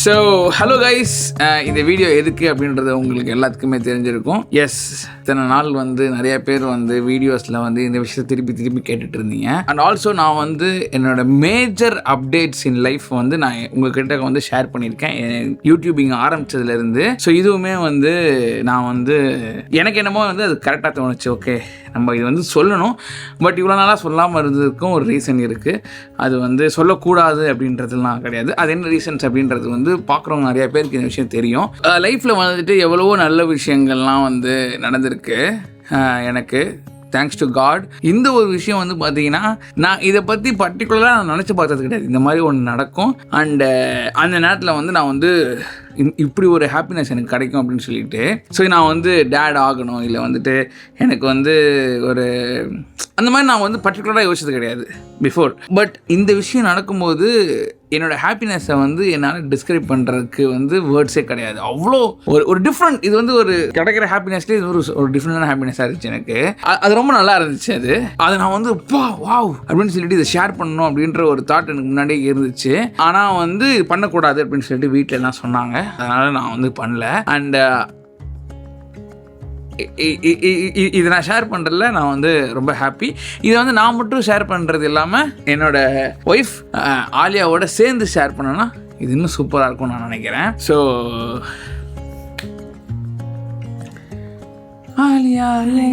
So hello guys, இந்த video எதுக்கு அப்படின்றது உங்களுக்கு எல்லாத்துக்குமே தெரிஞ்சிருக்கும். எஸ், இத்தனை நாள் வந்து நிறைய பேர் வந்து வீடியோஸில் வந்து இந்த விஷயத்தை திருப்பி கேட்டுட்டு இருந்தீங்க. அண்ட் ஆல்சோ நான் வந்து என்னோட மேஜர் அப்டேட்ஸ் இன் லைஃப் வந்து நான் உங்ககிட்ட வந்து ஷேர் பண்ணியிருக்கேன் யூடியூபிங் ஆரம்பித்ததுலேருந்து. ஸோ இதுவுமே வந்து நான் வந்து எனக்கு என்னமோ வந்து அது கரெக்டாக தோணுச்சு. ஓகே, நம்ம இது வந்து சொல்லணும், பட் இவ்வளோ நாளாக சொல்லாமல் இருந்ததுக்கும் ஒரு ரீசன் இருக்குது. அது வந்து சொல்லக்கூடாது அப்படின்றதுலாம் கிடையாது. அது என்ன ரீசன்ஸ் அப்படின்றது வந்து பார்க்குறவங்க நிறைய பேருக்கு இந்த விஷயம் தெரியும். லைஃப்பில் வந்துட்டு எவ்வளவோ நல்ல விஷயங்கள்லாம் வந்து நடந்திருக்கு எனக்கு, தேங்க்ஸ் டு காட். இந்த ஒரு விஷயம் வந்து பார்த்தீங்கன்னா நான் இதை பற்றி பர்டிகுலராக நான் நினச்சி பார்த்தது கிடையாது. இந்த மாதிரி ஒன்று நடக்கும் அண்டு அந்த நேரத்தில் வந்து நான் வந்து இப்படி ஒரு ஹாப்பினஸ் எனக்கு கிடைக்கும் அப்படின்னு சொல்லிட்டு, ஸோ நான் வந்து டேட் ஆகணும், இல்லை வந்துட்டு எனக்கு வந்து ஒரு அந்த மாதிரி நான் வந்து பர்டிகுலராக யோசிச்சது கிடையாது பிஃபோர். பட் இந்த விஷயம் நடக்கும்போது என்னோடய ஹாப்பினஸை வந்து என்னால் டிஸ்கிரைப் பண்ணுறதுக்கு வந்து வேர்ட்ஸே கிடையாது. அவ்வளோ ஒரு டிஃப்ரெண்ட், இது வந்து ஒரு கிடைக்கிற ஹாப்பினஸ்லேயே இது ஒரு டிஃப்ரெண்டான ஹாப்பினஸாக இருந்துச்சு எனக்கு. அது ரொம்ப நல்லா இருந்துச்சு. அது நான் வந்து வாவ் அப்படின்னு சொல்லிட்டு இதை ஷேர் பண்ணணும் அப்படின்ற ஒரு தாட் எனக்கு முன்னாடியே இருந்துச்சு. ஆனால் வந்து பண்ணக்கூடாது அப்படின்னு சொல்லிட்டு வீட்டில் எல்லாம் சொன்னாங்க. அதனால் நான் வந்து பண்ணல. அண்ட் இதை நான் ஷேர் பண்ணுறதுல நான் வந்து ரொம்ப ஹாப்பி. இதை வந்து நான் மட்டும் ஷேர் பண்ணுறது இல்லாமல் என்னோட ஒய்ஃப் ஆலியாவோட சேர்ந்து ஷேர் பண்ணேன்னா இது இன்னும் சூப்பராக இருக்கும்னு நான் நினைக்கிறேன். ஸோ ஆலியாலே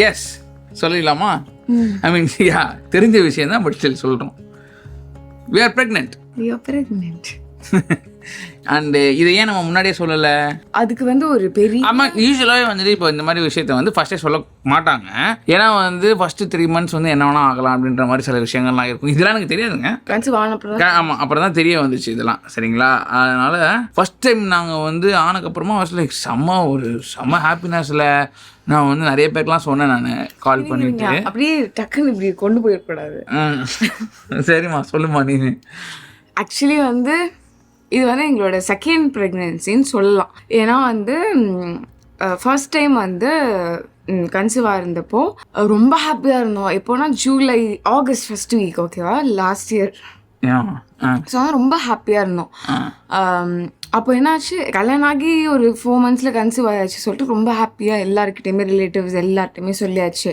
எஸ் சொல்லிடலாமா? ஐ மீன் யா, தெரிஞ்ச விஷயம் தான், பட் ஸ்டில் சொல்கிறோம். we are pregnant. அண்ட் இதை ஏன் நம்ம முன்னாடியே சொல்லலை? அதுக்கு வந்து ஒரு பெரிய ஆமாம், யூஸ்வலாகவே வந்துட்டு இப்போ இந்த மாதிரி விஷயத்தை வந்து ஃபஸ்ட்டே சொல்ல மாட்டாங்க. ஏன்னா வந்து ஃபஸ்ட்டு 3 months வந்து என்ன வேணா ஆகலாம் அப்படின்ற மாதிரி சில விஷயங்கள்லாம் இருக்கும். இதெல்லாம் எனக்கு தெரியாதுங்க. ஆமாம், அப்புறம் தான் தெரிய வந்துச்சு இதெல்லாம். சரிங்களா? அதனால் ஃபஸ்ட் டைம் நாங்கள் வந்து ஆனதுக்கப்புறமா லைக் செம்ம ஹாப்பினஸில் நான் வந்து நிறைய பேருக்குலாம் சொன்னேன். நான் கால் பண்ணிட்டு அப்படியே டக்குன்னு இப்படி கொண்டு போயிடக்கூடாது. சரிம்மா சொல்லுமா நீ. ஆக்சுவலி வந்து இது வந்து எங்களோட செகண்ட் ப்ரெக்னென்சின்னு சொல்லலாம். ஏன்னா வந்து ஃபர்ஸ்ட் டைம் வந்து கன்சீவாக இருந்தப்போ ரொம்ப ஹாப்பியாக இருந்தோம். எப்போனா ஆகஸ்ட் ஃபர்ஸ்ட் வீக், ஓகேவா, லாஸ்ட் இயர். ஸோ ரொம்ப ஹாப்பியாக இருந்தோம். அப்போ என்னாச்சு, கல்யாணம் ஆகி ஒரு 4 months கன்சீவ் ஆயாச்சு சொல்லிட்டு ரொம்ப ஹாப்பியாக எல்லாருக்கிட்டையுமே ரிலேட்டிவ்ஸ் எல்லார்ட்டையுமே சொல்லியாச்சு.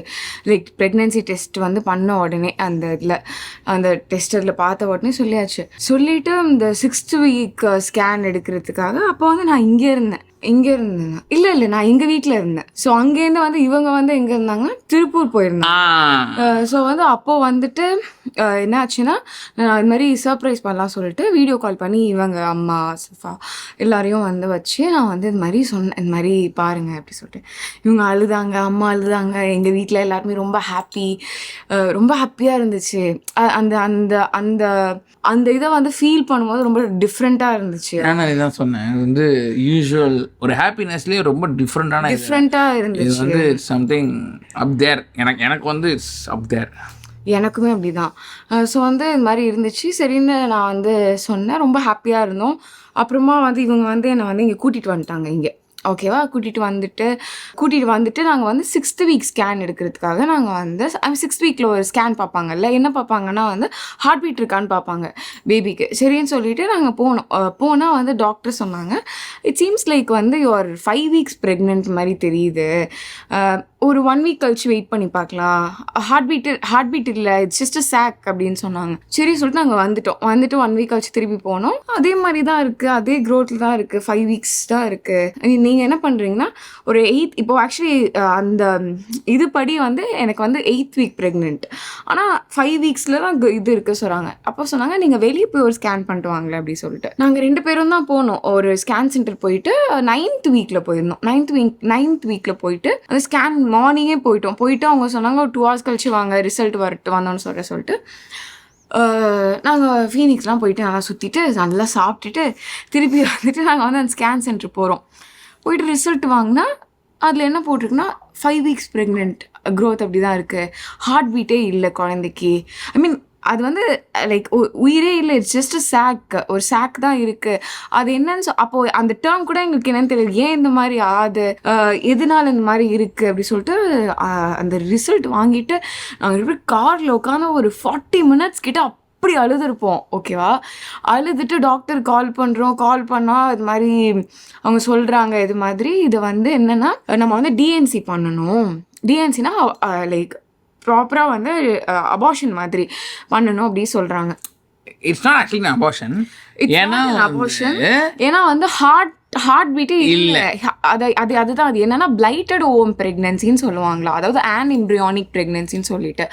லைக் ப்ரெக்னென்சி டெஸ்ட் வந்து பண்ண உடனே அந்த டெஸ்டரில் பார்த்த உடனே சொல்லியாச்சு. சொல்லிவிட்டு இந்த 6th week ஸ்கேன் எடுக்கிறதுக்காக அப்போ வந்து நான் இங்கே இருந்தேன். இல்லை நான் எங்கள் வீட்டில் இருந்தேன். ஸோ அங்கேருந்து வந்து இவங்க வந்து எங்கே இருந்தாங்கன்னா திருப்பூர் போயிருந்தாங்க. ஸோ வந்து அப்போது வந்துட்டு என்ன ஆச்சுன்னா, இது மாதிரி சர்ப்ரைஸ் பண்ணலாம் சொல்லிட்டு வீடியோ கால் பண்ணி இவங்க அம்மா சிஃபா எல்லாரையும் வந்து வச்சு நான் வந்து இது மாதிரி சொன்னேன், இந்த மாதிரி பாருங்க அப்படி சொல்லிட்டு. இவங்க அம்மா அழுதாங்க. எங்கள் வீட்டில் எல்லாருமே ரொம்ப ஹாப்பியாக இருந்துச்சு. அந்த அந்த அந்த அந்த இதை வந்து ஃபீல் பண்ணும்போது ரொம்ப டிஃப்ரெண்ட்டாக இருந்துச்சு. நான் இதான் சொன்னேன், இது வந்து யூஸ்வல் ஒரு ஹாப்பினஸ்லேயே ரொம்ப டிஃப்ரெண்ட்டாக இருந்துச்சு. இது வந்து சம்திங் அப் தேர். எனக்கு வந்து இட்ஸ் அப் தேர். எனக்குமே அப்படி தான். ஸோ வந்து இது மாதிரி இருந்துச்சு. சரின்னு நான் வந்து சொன்னேன். ரொம்ப ஹாப்பியாக இருந்தோம். அப்புறமா வந்து இவங்க வந்து என்னை வந்து இங்கே கூட்டிகிட்டு வந்துட்டாங்க. இங்கே ஓகேவா, கூட்டிகிட்டு வந்துட்டு நாங்கள் வந்து 6th week ஸ்கேன் எடுக்கிறதுக்காக நாங்கள் வந்து 6th week ஒரு ஸ்கேன் பார்ப்பாங்கல்ல, என்ன பார்ப்பாங்கன்னா வந்து ஹார்ட் பீட் இருக்கான்னு பார்ப்பாங்க பேபிக்கு. சரின்னு சொல்லிட்டு நாங்கள் போனால் வந்து டாக்டர் சொன்னாங்க, இட் சீம்ஸ் லைக் வந்து யுவர் 5 weeks ப்ரெக்னென்ட் மாதிரி தெரியுது, ஒரு 1 week கழிச்சு வெயிட் பண்ணி பார்க்கலாம், ஹார்ட் பீட் இல்லை, இட்ஸ் ஜஸ்ட் சாக் அப்படின்னு சொன்னாங்க. சரி சொல்லிட்டு நாங்கள் வந்துட்டு 1 week கழிச்சு திருப்பி போனோம். அதே மாதிரி தான் இருக்குது, அதே க்ரோத்தில் தான் இருக்குது, 5 weeks தான் இருக்குது. நீங்கள் என்ன பண்ணுறீங்கன்னா ஒரு 8, இப்போ ஆக்சுவலி அந்த இதுபடி வந்து எனக்கு வந்து 8th week ப்ரெக்னென்ட், ஆனால் 5 weeksல தான் இது இருக்குது சொல்கிறாங்க. அப்போ சொன்னாங்க, நீங்கள் வெளியே போய் ஒரு ஸ்கேன் பண்ணிட்டு வாங்களே அப்படி சொல்லிட்டு. நாங்கள் 2 பேரும் தான் போனோம். ஒரு ஸ்கேன் சென்டர் போயிட்டு 9th weekல போயிருந்தோம். 9th weekல போயிட்டு அந்த ஸ்கேன் மார்னிங்கே போயிட்டு அவங்க சொன்னாங்க ஒரு 2 hours கழிச்சு வாங்க, ரிசல்ட் வந்தோன்னு சொல்லிட்டு நாங்கள் ஃபீனிக்ஸ்லாம் போயிட்டு நல்லா சுற்றிட்டு நல்லா சாப்பிட்டுட்டு திருப்பி வந்துட்டு நாங்கள் வந்து அந்த ஸ்கேன் சென்டர் போயிட்டு ரிசல்ட் வாங்கினா அதில் என்ன போட்டிருக்குன்னா 5 weeks ப்ரெக்னென்ட், க்ரோத் அப்படி தான் இருக்குது, ஹார்ட் பீட்டே இல்லை குழந்தைக்கு. ஐ மீன் அது வந்து லைக் உயிரே இல்லை, இட்ஸ் ஜஸ்ட் ஒரு சாக் தான் இருக்குது. அது என்னன்னு அப்போது அந்த டேர்ம் கூட எங்களுக்கு என்னன்னு தெரியாது, ஏன் இந்த மாதிரி எதனால இந்த மாதிரி இருக்குது அப்படி சொல்லிட்டு அந்த ரிசல்ட் வாங்கிட்டு நாங்கள் காரில் உட்காந்து ஒரு 40 minutes கிட்ட அப்படி அழுதுருப்போம். ஓகேவா, அழுதுட்டு டாக்டர் கால் பண்ணால் இது மாதிரி அவங்க சொல்கிறாங்க, இது மாதிரி இது வந்து என்னென்னா நம்ம வந்து டிஎன்சி பண்ணணும். டிஎன்சினா லைக் ப்ராப்பராக வந்து அபார்ஷன் மாதிரி பண்ணணும் அப்படி சொல்கிறாங்க. It's not actually abortion. ஏன்னா வந்து ஹார்ட் பீட்டே இல்லை. அதுதான் அது என்னன்னா பிளைட்டட் ஓவம் ப்ரெக்னன்சின்னு சொல்லுவாங்களா, அதாவது ஆன் எம்ப்ரியானிக் ப்ரெக்னன்சின்னு சொல்லிட்டு.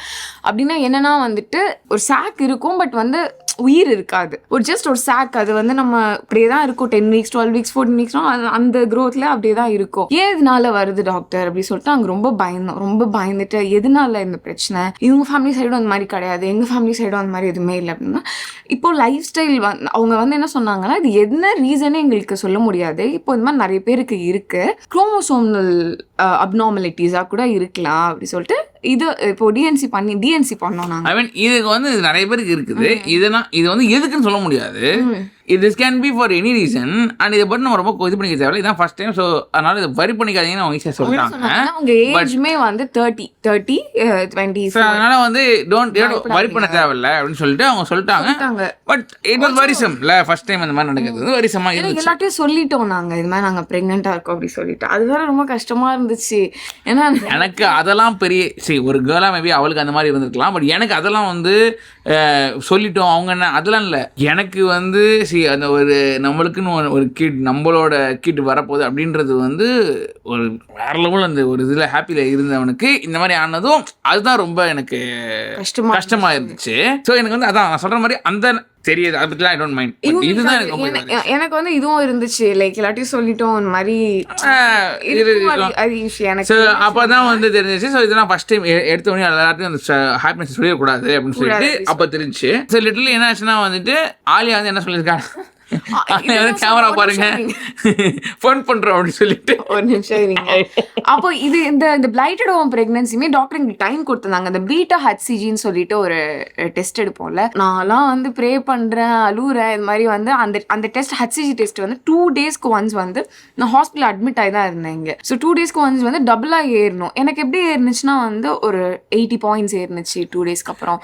அப்படின்னா என்னன்னா வந்துட்டு ஒரு சாக் இருக்கும், பட் வந்து உயிர் இருக்காது. ஜஸ்ட் ஒரு சாக். அது வந்து நம்ம அப்படியே தான் இருக்கும் 10 weeks 12 weeks 14 weeks அந்த க்ரோத்தில் அப்படியே தான் இருக்கும். ஏன் இதனால வருது டாக்டர் அப்படி சொல்லிட்டு அங்கே ரொம்ப பயந்துட்டு எதனால இந்த பிரச்சனை, இவங்க ஃபேமிலி சைடும் அந்த மாதிரி கிடையாது, எங்கள் ஃபேமிலி சைடும் அந்த மாதிரி எதுவுமே இல்லை அப்படின்னா. இப்போ லைஃப் ஸ்டைல் அவங்க வந்து என்ன சொன்னாங்கன்னா, இது என்ன ரீசனே எங்களுக்கு சொல்ல முடியாது, இப்போ இந்த மாதிரி நிறைய பேருக்கு இருக்கு, குரோமோசோம்னல் அப்நார்மலிட்டிஸாக கூட இருக்கலாம் அப்படி சொல்லிட்டு இது இப்போ டிஎன்சி பண்ணோம் நாங்கள். ஐ மீன் இதுக்கு வந்து இது நிறைய பேருக்கு இருக்குது. இது வந்து எதுக்குன்னு சொல்ல முடியாது. This can be for any reason. And இதை பற்றி நம்ம ரொம்ப இது பண்ணிக்க தேவையில்ல. இதான் ஃபர்ஸ்ட் டைம். ஸோ அதனால இதை வரி பண்ணிக்காதீங்கன்னு அவங்க ஈஸியாக சொல்லிட்டாங்க. அவங்க ஏஜ்மே வந்து 30 20. அதனால வந்து டோன்ட் வரி பண்ண தேவையில்ல அப்படின்னு சொல்லிட்டு அவங்க சொல்லிட்டாங்க. பட் இட் வாஸ் வரிசம் இல்லை, ஃபர்ஸ்ட் டைம் அந்த மாதிரி நடக்குது. வரிசமா எல்லாத்தையும் சொல்லிட்டோம் நாங்கள், இது மாதிரி நாங்கள் ப்ரெக்னெண்ட்டாக இருக்கோம் அப்படி சொல்லிட்டு. அது வேற ரொம்ப கஷ்டமா இருந்துச்சு. ஏன்னா எனக்கு அதெல்லாம் பெரிய ஒரு கேர்ளா மேபி அவளுக்கு அந்த மாதிரி இருந்திருக்கலாம். பட் எனக்கு அதெல்லாம் வந்து சொல்லிட்டோம் அவங்க என்ன அதெல்லாம் இல்லை. எனக்கு வந்து அந்த ஒரு நம்மளுக்குன்னு ஒரு நம்மளோட கிட் வரப்போகுது அப்படின்றது வந்து ஒரு வேற லெவல். அந்த ஒரு இதில் ஹாப்பியில் இருந்தவனுக்கு இந்த மாதிரி ஆனதும் அதுதான் ரொம்ப எனக்கு கஷ்டமா இருந்துச்சு. ஸோ எனக்கு வந்து அதான் நான் சொல்ற மாதிரி அந்த தெரியுது, அதை பற்றிலாம் ஐ டோன்ட் மைண்ட். இதுதான் எனக்கு ரொம்ப எனக்கு வந்து இதுவும் இருந்துச்சு, லைக் எல்லாத்தையும் சொல்லிட்டோம் இந்த மாதிரி எனக்கு. அப்பதான் வந்து தெரிஞ்சிச்சு. ஸோ இதெல்லாம் ஃபர்ஸ்ட் டைம் எடுத்த உடனே எல்லாத்தையும் அந்த ஹாப்பினஸ் சொல்லிடக்கூடாது அப்படின்னு சொல்லிட்டு அப்போ தெரிஞ்சிச்சு. ஸோ லிட்டில் என்ன ஆச்சுன்னா வந்துட்டு ஆலியா வந்து என்ன சொல்லியிருக்காங்க, கேமரா பாருங்க ஃபோன் பண்றோம் அப்படின்னு சொல்லிட்டு ஒரு நிமிஷம் இருங்க. அப்போ இது இந்த பிளைட்டட் ஓவம் பிரெக்னன்சியுமே டாக்டர் எங்களுக்கு டைம் கொடுத்துருந்தாங்க. அந்த பீட்டா ஹச்சிஜின்னு சொல்லிட்டு ஒரு டெஸ்ட் எடுப்போம்ல, நான்லாம் வந்து ப்ரே பண்றேன் அழுகுறேன் இது மாதிரி வந்து அந்த டெஸ்ட் ஹச்சிஜி டெஸ்ட் வந்து 2 daysக்கு ஒன்ஸ் வந்து நான் ஹாஸ்பிட்டல் அட்மிட் ஆகி தான் இருந்தேன் இங்கே. ஸோ 2 daysக்கு ஒன்ஸ் வந்து டபுளாக ஏறணும். எனக்கு எப்படி ஏறினுச்சுன்னா வந்து ஒரு 80 points ஏறினுச்சு 2 daysக்கு அப்புறம்.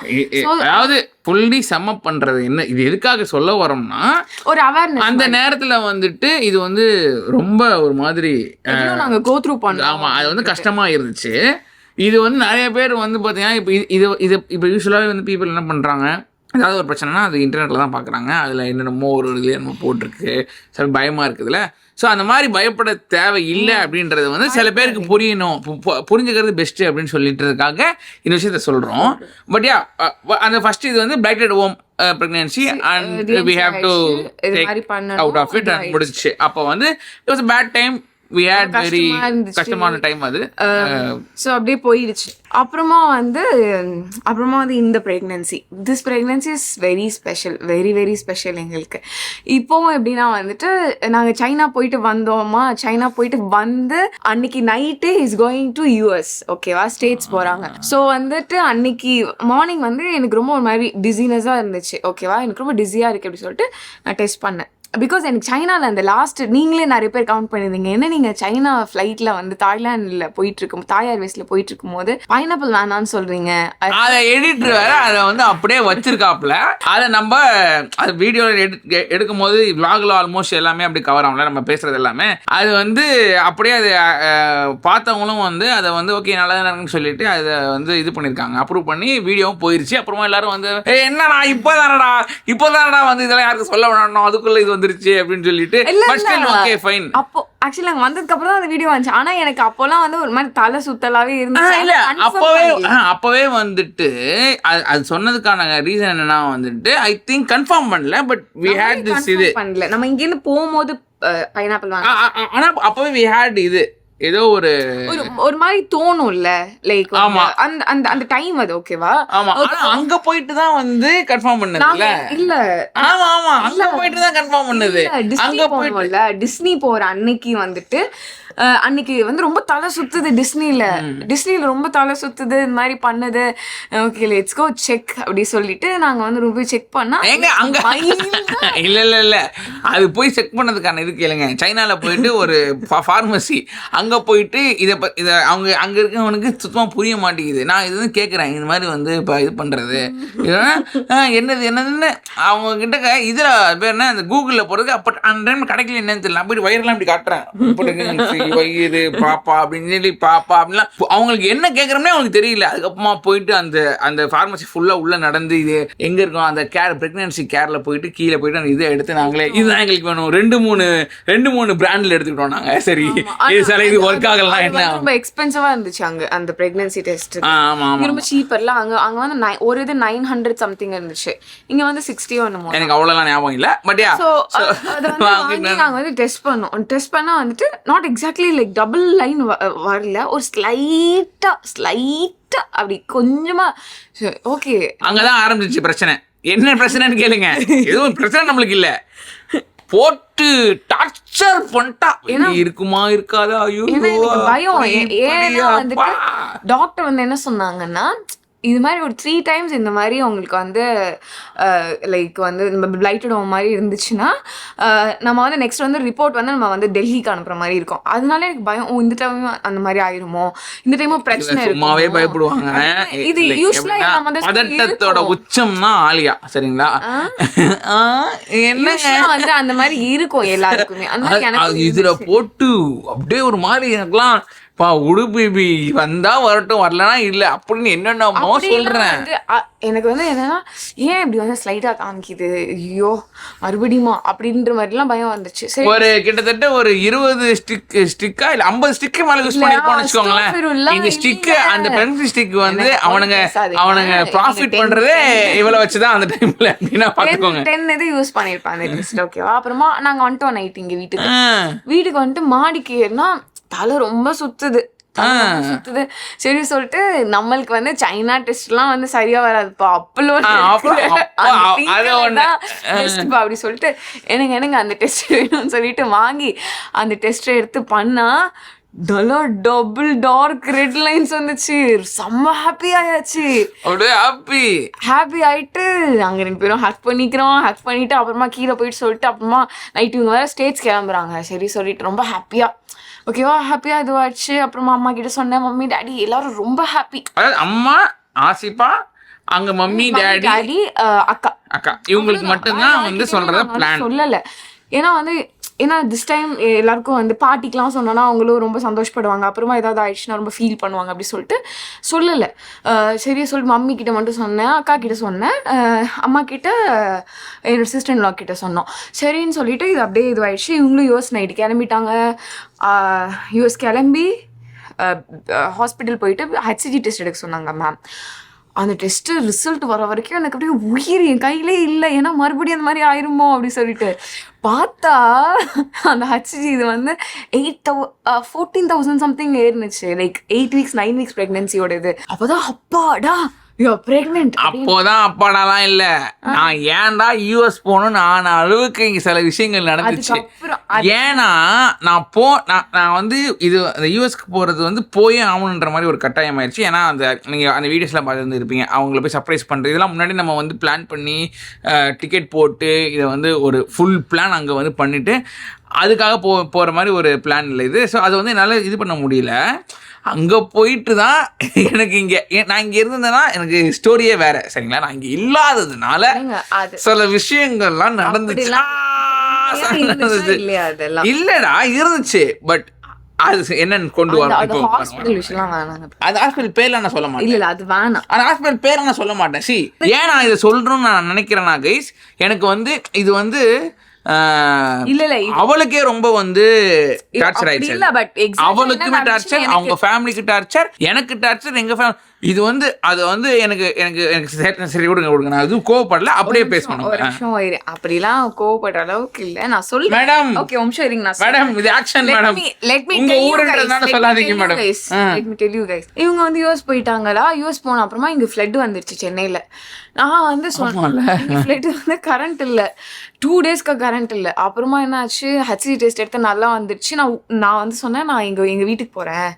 அதாவது ஃபுல்லி சம் அப் பண்றது என்ன, இது எதுக்காக சொல்ல வரோம்னா ஒரு அவேர்னஸ். அந்த நேரத்துல வந்துட்டு இது வந்து ரொம்ப ஒரு மாதிரி நாங்க கோ த்ரூ பண்ணோம். ஆமா, அது வந்து கஷ்டமா இருந்துச்சு. இது வந்து நிறைய பேர் வந்து பார்த்தீங்கன்னா இப்போ யூஸ்வலாகவே வந்து பீப்புள் என்ன பண்ணுறாங்க, ஏதாவது ஒரு பிரச்சனைனா அது இன்டர்நெட்டில் தான் பார்க்குறாங்க. அதில் என்னென்னமோ ஒரு இதுலேயே என்னமோ போட்டிருக்கு, சில பயமாக இருக்குதுல்ல. ஸோ அந்த மாதிரி பயப்பட தேவை இல்லை அப்படின்றது வந்து சில பேருக்கு புரியணும், புரிஞ்சுக்கிறது பெஸ்ட்டு அப்படின்னு சொல்லிட்டுறதுக்காக இந்த விஷயத்த சொல்கிறோம். பட் யா அந்த ஃபர்ஸ்ட் இது வந்து plaited ovum pregnancy and we have to take out of it and முடிச்சு. அப்போ வந்து it was a bad time. we had very கஷ்டமான டைம் அது. ஸோ அப்படியே போயிடுச்சு. அப்புறமா வந்து இந்த pregnancy, this pregnancy is very special, very very special எங்களுக்கு. இப்போவும் எப்படின்னா வந்துட்டு நாங்கள் சைனா போயிட்டு வந்தோமா, சைனா போயிட்டு வந்து அன்னைக்கு night is going to US, ஓகேவா, ஸ்டேட்ஸ் போகிறாங்க. ஸோ வந்துட்டு அன்னைக்கு மார்னிங் வந்து எனக்கு ரொம்ப ஒரு மாதிரி டிசினஸாக இருந்துச்சு, ஓகேவா, எனக்கு ரொம்ப டிஸியாக இருக்குது அப்படி சொல்லிட்டு நான் டெஸ்ட் பண்ணேன். பிகாஸ் எனக்கு சைனாவில் அந்த லாஸ்ட் நீங்களே நிறைய பேர் கவுண்ட் பண்ணியிருந்தீங்க, என்ன நீங்கள் சைனா ஃப்ளைட்டில் வந்து தாய்லாண்டில் போயிட்டுருக்கும், தாய் ஏர்வேஸில் போயிட்டுருக்கும் போது பைனாப்பிள் வேணான்னு சொல்கிறீங்க. அதை எடிட்டர் வேறு அதை வந்து அப்படியே வச்சிருக்காப்புல. அதை நம்ம அது வீடியோவில் எடுக்கும் போது விளாகில் ஆல்மோஸ்ட் எல்லாமே அப்படி கவர் ஆகல, நம்ம பேசுகிறது எல்லாமே. அது வந்து அப்படியே அதை பார்த்தவங்களும் வந்து அதை வந்து ஓகே நல்லா இருக்குன்னு சொல்லிட்டு அதை வந்து இது பண்ணியிருக்காங்க, அப்ரூவ் பண்ணி வீடியோவும் போயிடுச்சு. அப்புறமா எல்லாரும் வந்து என்னடா இப்போதானடா வந்து இதெல்லாம் யாருக்கு சொல்ல வேணாம், அதுக்குள்ளே இது வந்துருச்சு அப்படின்னு சொல்லிட்டு. அப்போ ஆக்சுவலி அங்க வந்ததுக்கு அப்புறம் தான் அந்த வீடியோ வந்துச்சு. ஆனா எனக்கு அப்போலாம் வந்து ஒரு மாதிரி தலை சுத்தலாவே இருந்துச்சு. இல்ல அப்பவே வந்துட்டு அது சொன்னதுக்கான ரீசன் என்னன்னா வந்துட்டு ஐ திங்க் கன்ஃபார்ம் பண்ணல, பட் we had this இது பண்ணல. நம்ம இங்க இருந்து போகும்போது பைனாப்பிள் வாங்க, ஆனா அப்பவே we had இது ஏதோ ஒரு மாதிரி தோணும்ல, லைக் அந்த அந்த டைம் அது ஓகேவா. ஆமா, அங்க போயிட்டு தான் வந்து கன்ஃபார்ம் பண்ணதுல இல்ல. ஆமா அங்க போயிட்டு தான் கன்ஃபார்ம் பண்ணது. அங்க போயிட்டோம்ல, டிஸ்னி போற அன்னைக்கு வந்துட்டு அன்னைக்கு வந்து ரொம்ப தலை சுத்துது டிஸ்னில ரொம்ப தலை சுத்துது இந்த மாதிரி பண்ணுது. ஓகே லெட்ஸ் கோ செக் அப்படி சொல்லிட்டு நாங்க வந்து ரொம்ப செக் பண்ணா அங்க இல்ல அது போய் செக் பண்ணதுக்கான இது கேளுங்க. சைனால போயிட்டு ஒரு ஃபார்மசி அங்க போயிட்டு இதை அவங்க அங்க இருக்கவனுக்கு சுத்தமா புரிய மாட்டேங்குது. நான் இது வந்து கேட்குறேன் இந்த மாதிரி வந்து இப்போ இது பண்றது என்னதுன்னு அவங்க கிட்ட இதுல பேர் என்ன அந்த கூகுளில் போறதுக்கு அப்போ அந்த டைம் கிடைக்கல என்னன்னு தெரியல. அப்படி வயிறுலாம் இப்படி காட்டுறேன் வயிறு பாப்பா அப்படின்னு சொல்லி பாப்பா அப்படின்லாம் அவங்களுக்கு என்ன கேட்குறோம்னே அவங்களுக்கு தெரியல. அதுக்கப்புறமா போயிட்டு அந்த ஃபார்மசி ஃபுல்லா உள்ள நடந்து இது எங்க இருக்கும் அந்த பிரெக்னன்சி கேர்ல போயிட்டு கீழே போயிட்டு அந்த இதை எடுத்து நாங்களே இதுதான் எங்களுக்கு வேணும் 2-3 பிராண்ட்ல எடுத்துக்கிட்டோம் நாங்க. சரி இது ஒர்க் ஆகலாம் என்ன ரொம்ப எக்ஸ்பென்சிவா இருந்துச்சு அங்க அந்த பிரெக்னன்சி டெஸ்ட். ரொம்ப சீப்பர்ல அங்க வந்து ஒரு இது 900 சம்திங் இருந்துச்சு. இங்க வந்து 60 ஒன்னுமோ எனக்கு அவ்வளவுலாம் ஞாபகம் இல்ல. பட் யா நாங்க வந்து டெஸ்ட் பண்ணோம். டெஸ்ட் பண்ணா வந்துட்டு not exactly like double line வரல, ஒரு ஸ்லைட்டா அப்படி கொஞ்சமா. ஓகே அங்கதான் ஆரம்பிச்சிச்சு பிரச்சனை. என்ன பிரச்சனைன்னு கேளுங்க. எதுவும் பிரச்சனை நம்மளுக்கு இல்ல, போட்டு டார்ச்சர் பண்ணிட்டா இருக்குமா இருக்காதா. ஐயோ பயம். ஏன்னா வந்துட்டு டாக்டர் வந்து என்ன சொன்னாங்கன்னா இது மாதிரி ஒரு 3 times இந்த மாதிரி உங்களுக்கு வந்து லைக் வந்து நம்ம பிளைட்டட் ஹோம் மாதிரி இருந்துச்சுன்னா நம்ம வந்து நெக்ஸ்ட் வந்து ரிப்போர்ட் வந்து நம்ம வந்து டெல்லிக்கு அனுப்புற மாதிரி இருக்கும். அதனால எனக்கு பயம், இந்த டைம் அந்த மாதிரி ஆயிருமோ, இந்த டைமும் பிரச்சனை சும்மாவே பயப்படுவாங்க. இது யூஸ்வலா நம்ம வந்து பதட்டத்தோட உச்சம்னா ஆலியா சரிங்களா. என்ன வந்து அந்த மாதிரி இருக்கும் எல்லாருக்குமே. இதுல போட்டு அப்படியே ஒரு மாதிரி எனக்குலாம் உடுபி வந்தா வரட்டும் வரலனா இல்ல அப்படின்னு என்னென்னமோ சொல்றேன். எனக்கு வந்து என்னன்னா ஏன் இப்படி வந்து ஸ்லைட்டா காமிக்குது, ஐயோ மறுபடியுமா அப்படின்ற மாதிரி எல்லாம் பயம் வந்துச்சு. ஒரு கிட்டத்தட்ட ஒரு 20 ஸ்டிக்கா இல்ல 50 ஸ்டிக் மேல யூஸ் பண்ணிருக்கோம்னு வச்சுக்கோங்களேன். இந்த ஸ்டிக் அந்த பென்சில் ஸ்டிக் வந்து அவனுங்க ப்ராஃபிட் பண்றதே இவ்வளவு வச்சுதான் அந்த டைம்ல அப்படின்னா பாத்துக்கோங்க. 10 இது யூஸ் பண்ணிருப்பாங்க லிஸ்ட். ஓகேவா. அப்புறமா நாங்க வந்துட்டோம் நைட் இங்க வீட்டுக்கு வந்துட்டு மாடிக்கு ஏறினா தலை ரொம்ப சுத்துது. சரி சொல்லிட்டு நம்மளுக்கு வந்து சைனா டெஸ்ட் எல்லாம் வந்து சரியா வராதுப்பா, அப்போ அப்படி சொல்லிட்டு எனக்கு அந்த டெஸ்ட் வேணும்னு சொல்லிட்டு வாங்கி அந்த டெஸ்ட் எடுத்து பண்ணா டபுள் டார்க் ரெட் லைன்ஸ் வந்துச்சு. செம்ம ஹாப்பி ஆயாச்சு. ஹாப்பி ஆயிட்டு அங்க 2 பேரும் ஹக் பண்ணிட்டு அப்புறமா கீழே போயிட்டு சொல்லிட்டு அப்புறமா நைட்டு இவங்க வேற ஸ்டேஜ் கிளம்புறாங்க. சரி சொல்லிட்டு ரொம்ப ஹாப்பியா ஓகேவா ஹாப்பியா இதுவாச்சு. அப்புறமா அம்மா கிட்ட சொன்னேன், மம்மி டாடி எல்லாரும் ரொம்ப ஹாப்பி. அம்மா ஆசிப்பா அங்க மம்மி டாடி அக்கா இவங்களுக்கு மட்டும்தான் வந்து சொல்றத பிளான் சொல்லல. ஏன்னா திஸ் டைம் எல்லாருக்கும் வந்து பாட்டிக்கெலாம் சொன்னோன்னா அவங்களும் ரொம்ப சந்தோஷப்படுவாங்க. அப்புறமா ஏதாவது ஆயிடுச்சுன்னா ரொம்ப ஃபீல் பண்ணுவாங்க அப்படி சொல்லிட்டு சொல்லலை. சரி சொல்லிட்டு மம்மி கிட்ட மட்டும் சொன்னேன், அக்கா கிட்ட சொன்னேன், அம்மா கிட்ட என்னோட சிஸ்டர் இன் லா கிட்ட சொன்னோம். சரின்னு சொல்லிட்டு இது அப்படியே இதுவாயிடுச்சு. இவங்களும் யூஎஸ் நைட்டு கிளம்பிட்டாங்க. யூஎஸ் கிளம்பி ஹாஸ்பிட்டல் போயிட்டு ஹெச்சிஜி டெஸ்ட் எடுக்க சொன்னாங்க மேம். அந்த டெஸ்ட்டு ரிசல்ட் வர வரைக்கும் எனக்கு அப்படியே உயிர் என் கையிலே இல்லை. ஏன்னா மறுபடியும் அந்த மாதிரி ஆயிருமோ அப்படி சொல்லிட்டு பார்த்தா அந்த ஹெச்ஜி இது வந்து 14,000 சம்திங் ஏறினுச்சு. லைக் 8 weeks 9 weeks ப்ரெக்னன்சியோட இது. அப்போதான் அப்பாடா அப்போதான் அப்பாடாலாம் இல்ல, நான் ஏன்டா யூஎஸ் போகணும் நான் அளவுக்கு இங்க சில விஷயங்கள் நடந்துச்சு. ஏன்னா நான் வந்து இது அந்த யூஎஸ்க்கு போறது வந்து போயே ஆகணுன்ற மாதிரி ஒரு கட்டாயம் ஆயிடுச்சு. ஏன்னா நீங்க அந்த வீடியோஸ்லாம் பார்த்து இருப்பீங்க, அவங்கள போய் சர்ப்ரைஸ் பண்றது இதெல்லாம் முன்னாடி நம்ம வந்து பிளான் பண்ணி டிக்கெட் போட்டு இதை வந்து ஒரு ஃபுல் பிளான் அங்கே வந்து பண்ணிட்டு அதுக்காக போகிற மாதிரி ஒரு பிளான் இல்லை இது. ஸோ அதை வந்து என்னால் இது பண்ண முடியல. அங்கே போயிட்டு தான் எனக்கு நான் இங்கே இருந்தேன்னா எனக்கு ஸ்டோரியே வேற சரிங்களா. நான் இங்கே இல்லாததுனால சில விஷயங்கள்லாம் நடந்துச்சு. இல்லடா இருந்துச்சு, பட் அது என்னன்னு கொண்டு வரணும். அந்த ஹாஸ்பிட்டல் பேர்ல நான் சொல்ல மாட்டேன். அது வேணாம். அந்த ஹாஸ்பிட்டல் பேரை நான் சொல்ல மாட்டேன். ஏன் நான் இதை சொல்றேன்னு நான் நினைக்கிறேன்னா கைஸ், எனக்கு வந்து இது வந்து அவளுக்கே ரொம்ப வந்து டார்ச்சர் ஆயிடுச்சு. அவளுக்குமே டார்ச்சர், அவங்க ஃபேமிலிக்கு டார்ச்சர், எனக்கு டார்ச்சர், எங்க இது வந்து அது வந்து எனக்கு எனக்கு எனக்கு சரி விடுங்க நான் எதுவும் கோவப்படல, அப்படியே பேசணும். ஒரு நிமிஷம் அப்படிலாம் கோவப்படுற அளவுக்கு இல்ல நான் சொல்றேன் மேடம். ஓகே நிமிஷம் இருங்க நான் மேடம் இது ஆக்ஷன் மேடம். உங்க ஊருன்றதுனால சொல்லாதீங்க madam. let me tell you guys. இவங்க வந்து யூஎஸ் போயிட்டாங்களா, யூஎஸ் போன அப்புறமா இங்க ஃப்ளட் வந்துருச்சு சென்னையில. நான் வந்து சொன்னேன் ஃப்ளட் வந்து கரண்ட் இல்ல, 2 டேஸ்க்கு கரண்ட் இல்ல. அப்புறமா என்ன ஆச்சு, ஹெச்சி டெஸ்ட் எடுத்து நல்லா வந்துருச்சு. நான் வந்து சொன்னேன் நான் எங்க வீட்டுக்கு போறேன்,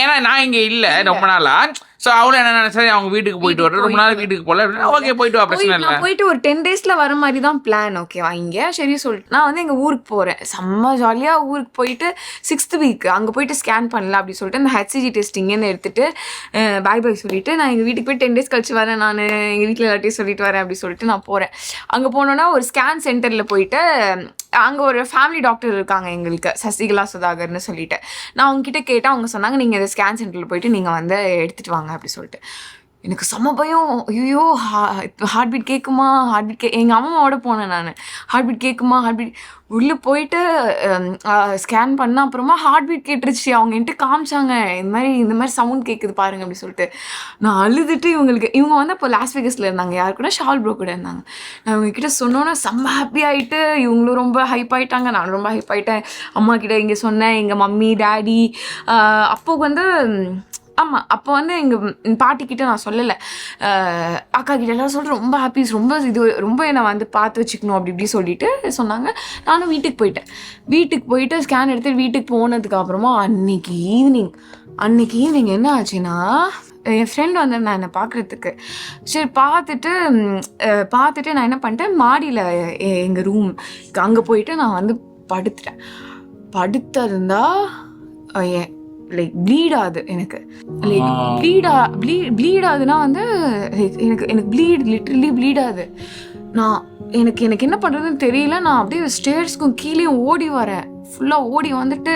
ஏன்னா நான் இங்க இல்ல ரொம்ப நாளா. ஸோ அவளை என்ன நினைச்சா அவங்க வீட்டுக்கு போயிட்டு வர, ரொம்ப நாள் வீட்டுக்கு போல, ஓகே போயிட்டு வா, பிரச்சனை இல்லை. நான் போயிட்டு ஒரு 10 டேஸ்ல வர மாதிரி தான் பிளான், ஓகேவா. இங்கே சரி சொல்லிட்டு நான் வந்து எங்கள் ஊருக்கு போகிறேன், செம்ம ஜாலியாக ஊருக்கு போயிட்டு 6th வீக் அங்கே போயிட்டு ஸ்கேன் பண்ணல அப்படி சொல்லிட்டு அந்த ஹெச்சிஜி டெஸ்ட் இங்கேருந்து எடுத்துட்டு பாய் பாய் சொல்லிட்டு நான் எங்கள் வீட்டுக்கு போய் 10 டேஸ் கழிச்சு வரேன், நான் எங்கள் வீட்டில் எல்லாத்தையும் சொல்லிட்டு வரேன் அப்படி சொல்லிட்டு நான் போகிறேன். அங்கே போனோன்னா ஒரு ஸ்கேன் சென்டரில் போயிட்டு அங்கே ஒரு ஃபேமிலி டாக்டர் இருக்காங்க எங்களுக்கு, சசிகலா சுதாகர்னு சொல்லிட்டு. நான் அவங்ககிட்ட கேட்டேன், அவங்க சொன்னாங்க நீங்கள் இந்த ஸ்கேன் சென்டரில் போயிட்டு நீங்கள் வந்து எடுத்துகிட்டு வாங்க அப்படி சொல்லிட்டு. எனக்கு செம்ம பயம், ஐயோ ஹார்ட் பீட் கேட்குமா, எங்கள் அம்மாவோட போனேன் நான், ஹார்ட் பீட் கேட்குமா, ஹார்ட் பீட் உள்ளே போயிட்டு ஸ்கேன் பண்ண அப்புறமா ஹார்ட் பீட் கேட்டுருச்சு. அவங்க என்கிட்ட காமிச்சாங்க, இந்த மாதிரி சவுண்ட் கேட்குது பாருங்க அப்படி சொல்லிட்டு. நான் அழுதுட்டு இவங்க வந்து அப்போ லாஸ் வேகஸில் இருந்தாங்க, யார் கூட ஷால் ப்ரோ கூட இருந்தாங்க. நான் இவங்ககிட்ட சொன்னோன்னா செம்ம ஹாப்பி ஆகிட்டு, இவங்களும் ரொம்ப ஹைப் ஆகிட்டாங்க, நானும் ரொம்ப ஹைப் ஆகிட்டேன். அம்மா கிட்ட இங்கே சொன்னேன், எங்கள் மம்மி டேடி அப்போ வந்து ஆமாம் அப்போ வந்து எங்கள் பாட்டிக்கிட்ட நான் சொல்லலை, அக்கா கிட்ட எல்லாம் சொல்லிட்டு ரொம்ப ஹாப்பி, ரொம்ப என்னை வந்து பார்த்து வச்சுக்கணும் அப்படி இப்படி சொல்லிட்டு சொன்னாங்க. நானும் வீட்டுக்கு போயிட்டு ஸ்கேன் எடுத்து வீட்டுக்கு போனதுக்கு அப்புறமா அன்னைக்கு ஈவினிங் என்ன ஆச்சுன்னா, என் ஃப்ரெண்ட் வந்து நான் என்னை பார்க்குறதுக்கு சரி பார்த்துட்டு நான் என்ன பண்ணிட்டேன், மாடியில் எங்கள் ரூம் அங்கே போயிட்டு நான் வந்து படுத்திருந்தா லைக் ப்ளீட் ஆகுது எனக்கு. லைக் ப்ளீட் ஆகுதுன்னா வந்து எனக்கு லிட்ரலி ப்ளீட் ஆகுது. எனக்கு என்ன பண்ணுறதுன்னு தெரியல. நான் அப்படியே ஸ்டேர்ஸ்க்கும் கீழே ஓடி வரேன், ஃபுல்லாக ஓடி வந்துட்டு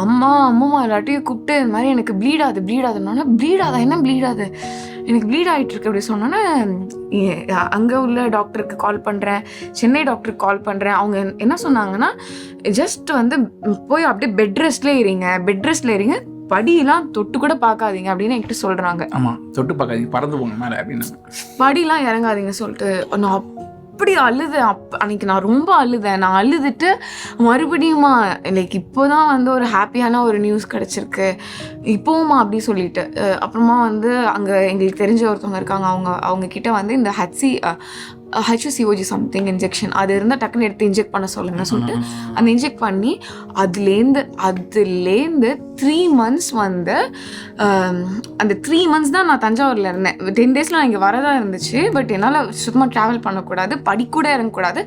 அம்மா எல்லாத்தையும் கூப்பிட்டு இந்த மாதிரி எனக்கு ப்ளீட் ஆகுதுன்னா என்ன ப்ளீட் ஆகுது, எனக்கு ப்ளீட் ஆகிட்டுருக்கு அப்படி சொன்னோன்னே அங்கே உள்ள டாக்டருக்கு கால் பண்ணுறேன், சென்னை டாக்டருக்கு கால் பண்ணுறேன். அவங்க என்ன சொன்னாங்கன்னா, ஜஸ்ட் வந்து போய் அப்படியே பெட் ரெஸ்ட்லேயே இருங்க, படியெல்லாம் தொட்டு கூட பார்க்காதீங்க அப்படின்னு என்கிட்ட சொல்கிறாங்க. ஆமாம், தொட்டு பார்க்காதீங்க, பறந்து போங்க மேலே அப்படின்னு, படியெல்லாம் இறங்காதீங்க சொல்லிட்டு. நான் அப்படி அழுதேன். அன்னைக்கு நான் ரொம்ப அழுதேன். நான் அழுதுட்டு மறுபடியுமா லைக் இப்போதான் வந்து ஒரு ஹாப்பியான ஒரு நியூஸ் கிடச்சிருக்கு இப்போவுமா அப்படி சொல்லிட்டு. அப்புறமா வந்து அங்கே எங்களுக்கு தெரிஞ்ச ஒருத்தவங்க இருக்காங்க, அவங்க கிட்ட வந்து இந்த HCOG சம்திங் இன்ஜெக்ஷன் அது இருந்தால் டக்குன்னு எடுத்து இன்ஜெக்ட் பண்ண சொல்லிட்டு அந்த இன்ஜெக்ட் பண்ணி அதுலேருந்து 3 months வந்து அந்த 3 months தான் நான் தஞ்சாவூரில் இருந்தேன். 10 டேஸில் நான் இங்கே வரதா இருந்துச்சு. பட் என்னால் சுத்தமாக ட்ராவல் பண்ணக்கூடாது, படிக்கூட இறங்கக்கூடாது,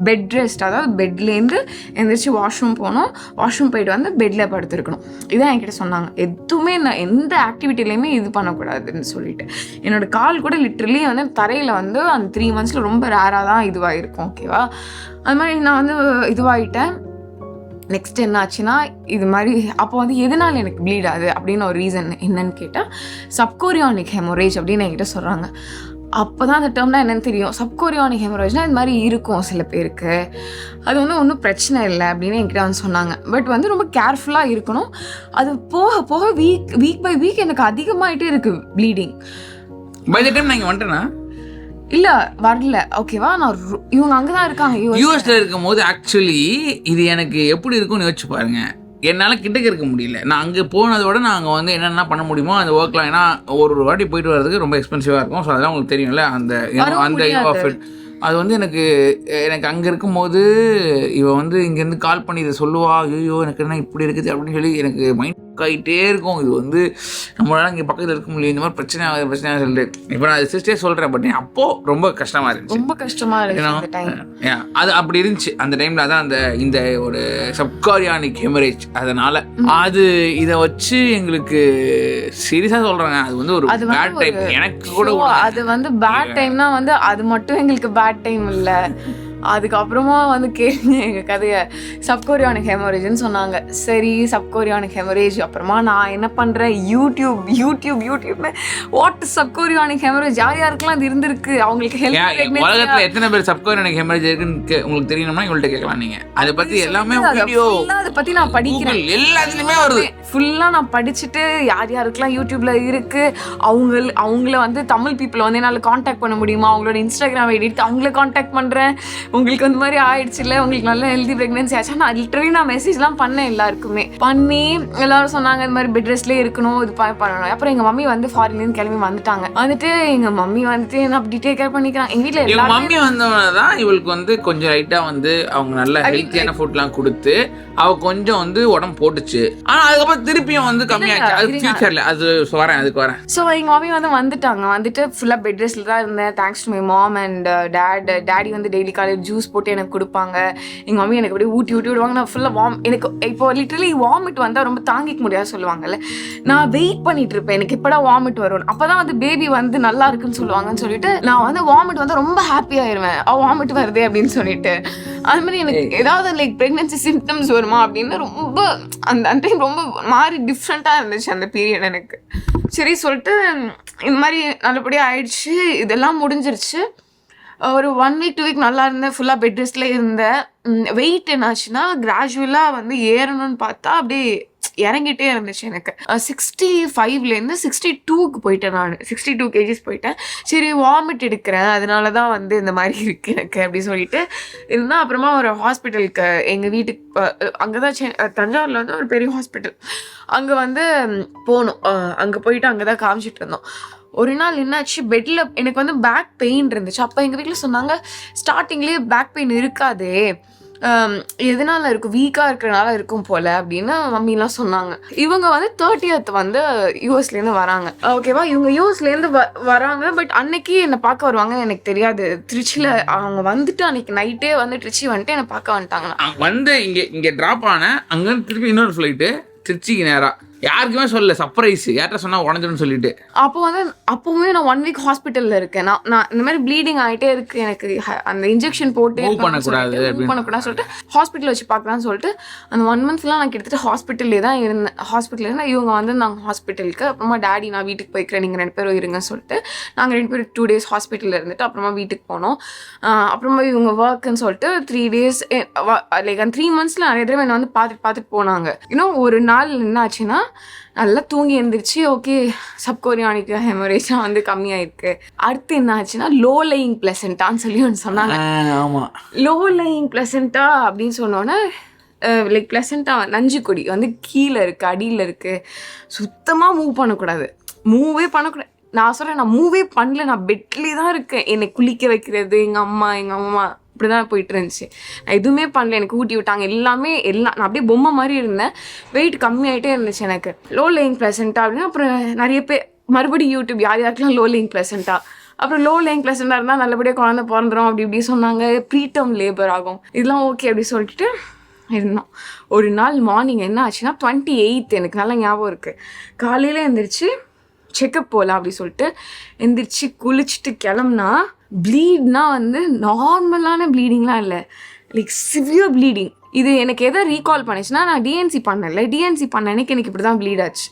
பெட் ரெஸ்ட், அதாவது பெட்லேருந்து எந்திரிச்சு வாஷ்ரூம் போயிட்டு வந்து பெட்டில் படுத்துருக்கணும். இதான் என்கிட்ட சொன்னாங்க. எதுவுமே நான் எந்த ஆக்டிவிட்டிலையுமே இது பண்ணக்கூடாதுன்னு சொல்லிட்டு. என்னோட கால் கூட லிட்ரலி வந்து தரையில் வந்து அந்த 3 months ரொம்ப ரேராக தான் இதுவாகிருக்கும், ஓகேவா. அது மாதிரி நான் வந்து இதுவாகிட்டேன். நெக்ஸ்ட் என்ன ஆச்சுன்னா, இது மாதிரி அப்போ வந்து எதனால் எனக்கு ப்ளீட் ஆகுது அப்படின்னு ஒரு ரீசன் என்னன்னு கேட்டால், சப்கோரியானிக் ஹெமரேஜ் அப்படின்னு என்கிட்ட சொல்கிறாங்க. அப்போ தான் அந்த டேர்ம்னா என்னென்னு தெரியும். சப்கோரியானிக் ஹெமரேஜ்னால் இது மாதிரி இருக்கும் சில பேருக்கு, அது வந்து ஒன்றும் பிரச்சனை இல்லை அப்படின்னு என்கிட்ட வந்து சொன்னாங்க. பட் வந்து ரொம்ப கேர்ஃபுல்லாக இருக்கணும். அது போக வீக் பை வீக் எனக்கு அதிகமாகிட்டே இருக்குது ப்ளீடிங். பை த டைம் நான் வந்துட்டேன்னா இல்லை வரல, ஓகேவா. நான் இவங்க அங்கே தான் இருக்காங்க, யூஎஸ்ல இருக்கும் போது. ஆக்சுவலி இது எனக்கு எப்படி இருக்கும்னு யோசிச்சு பாருங்க. என்னால் கிட்டக்க இருக்க முடியல. நான் அங்கே போனதோட நான் அங்கே வந்து என்னென்ன பண்ண முடியுமோ அந்த ஒர்க்லாம், ஏன்னா ஒரு வாட்டி போயிட்டு வர்றதுக்கு ரொம்ப எக்ஸ்பென்சிவாக இருக்கும். ஸோ அதெல்லாம் உங்களுக்கு தெரியும்ல, அந்த அது வந்து எனக்கு அங்கே இருக்கும்போது இவன் வந்து இங்கேருந்து கால் பண்ணி இதை சொல்லுவா, ஐயோ எனக்கு என்ன இப்படி இருக்குது அப்படின்னு சொல்லி எனக்கு மைண்ட் ஆகிட்டே இருக்கும். இது வந்து நம்மளால இங்கே பக்கத்தில் இருக்க முடியும், இந்த மாதிரி பிரச்சனை சொல்லிட்டு. இப்போ நான் சிஸ்டே சொல்கிறேன், பட் அப்போது ரொம்ப கஷ்டமாக இருந்துச்சு. அது அப்படி இருந்துச்சு அந்த டைமில். அதான் இந்த ஒரு சப்காரியானிக் ஹெமரேஜ். அதனால் அது இதை வச்சு எங்களுக்கு சீரியஸாக சொல்கிறாங்க, அது வந்து ஒரு பேட் டைம் எனக்கு கூட. அது வந்து பேட் டைம்னா வந்து அது மட்டும் எங்களுக்கு பேட் டைம் இல்லை, அதுக்கப்புறமா வந்து கேளுங்க எங்கள் கதையை. சப்கோரியானிக் ஹெமரேஜ்னு சொன்னாங்க. சரி சப்கோரியானிக் ஹெமரேஜ். அப்புறமா நான் என்ன பண்ணுறேன், யூடியூப்னு வாட் சப்கோரியானிக் ஹெமரேஜ், யார் யாருக்கெல்லாம் அது இருந்திருக்கு, அவங்களுக்கு ஹெல்ப். உலகத்தில் எத்தனை பேர் சப்கோரியானிக் ஹெமரேஜ் இருக்குன்னு உங்களுக்கு தெரியணும்னா இவங்கள்ட்ட கேட்கலாம். நீங்கள் அதை பற்றி எல்லாமே வீடியோ அதை பற்றி நான் படிக்கிறேன், எல்லாத்துலேயுமே வருது. ஃபுல்லாக நான் படிச்சுட்டு யார் யாருக்கெல்லாம் யூடியூப்ல இருக்குது, அவங்கள வந்து தமிழ் பீப்புளை வந்து என்னால் காண்டாக்ட் பண்ண முடியுமா, அவங்களோட இன்ஸ்டாகிராம் எடிட் அவங்கள காண்டாக்ட் பண்ணுறேன். உங்களுக்கு அந்த மாதிரி ஆயிடுச்சு இல்லை, உங்களுக்கு நல்ல ஹெல்தி ப்ரெக்னன்சி ஆச்சா, நான் லிட்டரலி நான் மெசேஜ்லாம் பண்ணேன் எல்லாருக்குமே. பண்ணி எல்லாரும் சொன்னாங்க இந்த மாதிரி பெட் ரெஸ்ட்லேயே இருக்கணும், இது பண்ணணும். அப்புறம் எங்கள் மம்மி வந்து ஃபாரின்லேருந்து கிளம்பி வந்துட்டு எங்கள் மம்மி வந்துட்டு என்ன அப்படி டேக் கேர் பண்ணிக்கிறாங்க. எங்கள் வீட்டில் எங்கள் மம்மி வந்தவங்க தான் இவளுக்கு வந்து கொஞ்சம் லைட்டாக வந்து அவங்க நல்ல ஹெல்த்தியான ஃபுட்லாம் கொடுத்து அவள் கொஞ்சம் வந்து உடம்பு போட்டுச்சு. ஆனால் அதுக்கப்புறம் திருப்பியும் வந்து கம்மியாச்சு. அது ஃபியூச்சரில் அது அதுக்கு வரேன். ஸோ எங்கள் மம்மி வந்துட்டு ஃபுல்லாக பெட் ரெஸ்ட்டில் தான் இருந்தேன். Thanks to my mom and daddy வந்து டெய்லி காலையில் ஜூஸ் போட்டு எனக்கு கொடுப்பாங்க. எங்கள் மம்மி எனக்கு அப்படியே ஊட்டி விடுவாங்க. நான் ஃபுல்லாக எனக்கு இப்போ லிட்டரலி வாமிட் வந்தால் ரொம்ப தாங்கிக்க முடியாது சொல்லுவாங்கல்ல, நான் வெயிட் பண்ணிட்டு இருப்பேன் எனக்கு எப்படா வாமிட் வரும், அப்போ தான் வந்து பேபி வந்து நல்லா இருக்குன்னு சொல்லுவாங்கன்னு சொல்லிட்டு நான் வந்து வாமிட் வந்து ரொம்ப ஹாப்பியாகிடுவேன். வாமிட் வருதே அப்படின்னு சொல்லிட்டு. அது மாதிரி எனக்கு ஏதாவது லைக் ப்ரெக்னன்சி சிம்டம்ஸ் வருமா அப்படின்னு ரொம்ப அந்த டைம் ரொம்ப மாதிரி டிஃப்ரெண்ட்டாக இருந்துச்சு அந்த பீரியட் எனக்கு. சரி சொல்லிட்டு இந்த மாதிரி நல்லபடியாக ஆயிடுச்சு, இதெல்லாம் முடிஞ்சிருச்சு. ஒரு 1 week 2 week நல்லா இருந்தேன், ஃபுல்லாக பெட் ரெஸ்ட்ல இருந்தேன். வெயிட் என்னாச்சுன்னா கிராஜுவலாக வந்து ஏறணும்னு பார்த்தா அப்படியே இறங்கிட்டே இருந்துச்சு எனக்கு. 65லேருந்து 62க்கு போயிட்டேன். நான் 62 kgs போயிட்டேன். சரி வாமிட் எடுக்கிறேன், அதனால தான் வந்து இந்த மாதிரி இருக்குது எனக்கு அப்படி சொல்லிட்டு இருந்தால் அப்புறமா ஒரு ஹாஸ்பிட்டலுக்கு எங்கள் வீட்டுக்கு அங்கே தான் தஞ்சாவூரில் வந்து ஒரு பெரிய ஹாஸ்பிட்டல், அங்கே வந்து போனோம். அங்கே போயிட்டு அங்கே தான் காமிச்சிட்டு இருந்தோம். ஒரு நாள் என்னாச்சு, பெட்டில் எனக்கு வந்து பேக் பெயின் இருந்துச்சு. அப்போ எங்கள் வீட்டில் சொன்னாங்க ஸ்டார்டிங்லேயே பேக் பெயின் இருக்காதே, எதனால இருக்கும், வீக்காக இருக்கிறனால இருக்கும் போல் அப்படின்னு மம்மிலாம் சொன்னாங்க. இவங்க வந்து 30th வந்து யூஎஸ்லேருந்து வராங்க. ஓகேவா, இவங்க யூஎஸ்லேருந்து வராங்க. பட் அன்னைக்கு என்னை பார்க்க வருவாங்கன்னு எனக்கு தெரியாது. திருச்சியில் அவங்க வந்துட்டு அன்னைக்கு நைட்டே வந்து திருச்சி வந்துட்டு என்னை பார்க்க வந்துட்டாங்க. வந்து இங்கே ட்ராப் ஆனேன். அங்கேருந்து திருப்பி இன்னொரு ஃப்ளைட்டு திருச்சிக்கு நேராக. யாருக்குமே சொல்லல, சர்ப்ரைஸ். யார்கிட்ட சொன்னா உடஞ்சிடும் சொல்லிட்டு. அப்போ வந்து அப்போவுமே நான் 1 week ஹாஸ்பிட்டலில் இருக்கேன். நான் இந்த மாதிரி ப்ளீடிங் ஆகிட்டே இருக்கு, எனக்கு அந்த இன்ஜெக்ஷன் போட்டு பண்ணக்கூடாது சொல்லிட்டு ஹாஸ்பிட்டல் வச்சு பார்க்கலான்னு சொல்லிட்டு அந்த 1 monthலாம் நான் கிட்டத்தட்ட ஹாஸ்பிட்டல்லே தான் இருந்தேன். ஹாஸ்பிட்டல் இருந்தால் இவங்க வந்து நாங்கள் ஹாஸ்பிட்டலுக்கு, அப்புறமா டேடி நான் வீட்டுக்கு போய்க்கிறேன், நீங்கள் 2 பேரும் இருங்கன்னு சொல்லிட்டு நாங்கள் 2 பேரும் 2 days ஹாஸ்பிட்டலில் இருந்துட்டு அப்புறமா வீட்டுக்கு போனோம். அப்புறமா இவங்க ஒர்க்குன்னு சொல்லிட்டு 3 days லைக் அந்த 3 monthsல நிறைய தடவை என்னை வந்து பார்த்துட்டு போனாங்க. இன்னும் ஒரு நாள் என்ன ஆச்சுன்னா நல்லா தூங்கி எழுந்திரிச்சு, ஓகே சப்கோரியானிக் ஹெமரேஜ்லாம் வந்து கம்மியாயிருக்கு. அடுத்து என்ன ஆச்சுன்னா லோ லேயிங் பிளசென்டான்னு சொல்லி ஒன்று சொன்னாங்க. ஆமாம், லோ லேயிங் பிளசென்டா அப்படின்னு சொன்னோன்னே லைக் பிளசென்டா நஞ்சுக்கொடி வந்து கீழே இருக்குது, அடியில் இருக்குது, சுத்தமாக மூவ் பண்ணக்கூடாது. நான் சொல்கிறேன், நான் மூவே பண்ணல, நான் பெட்லேயே தான் இருக்கேன். என்னை குளிக்க வைக்கிறது எங்கள் அம்மா இப்படி தான் போயிட்டு இருந்துச்சு. நான் எதுவுமே பண்ணல, எனக்கு ஊட்டி விட்டாங்க எல்லாம். நான் அப்படியே பொம்மை மாதிரி இருந்தேன். வெயிட் கம்மியாகிட்டே இருந்துச்சு எனக்கு. லோ லேயிங் பிளசென்டா அப்படின்னு அப்புறம் நிறைய பேர் மறுபடியும் யூடியூப் யாருக்கெல்லாம் லோ லேயிங் பிளசென்டா, அப்புறம் லோ லேயிங் பிளசென்டா இருந்தால் நல்லபடியாக குழந்தை பிறந்துடும் இப்படி சொன்னாங்க. ப்ரீடம் லேபர் ஆகும், இதெல்லாம் ஓகே அப்படி சொல்லிட்டு இருந்தோம். ஒரு நாள் மார்னிங் என்ன ஆச்சுன்னா 28th எனக்கு நல்லா ஞாபகம் இருக்குது. காலையில் எழுந்திரிச்சு செக்கப் போகலாம் அப்படி சொல்லிட்டு எந்திரிச்சு குளிச்சுட்டு கிளம்புனா ப்ளீட்னா வந்து நார்மலான ப்ளீடிங்லாம் இல்லை, லைக் சிவியர் ப்ளீடிங். இது எனக்கு எதை ரீகால் பண்ணிச்சுன்னா, நான் டிஎன்சி பண்ணல, டிஎன்சி பண்ண அன்னைக்கு எனக்கு இப்படி தான் ப்ளீட் ஆச்சு.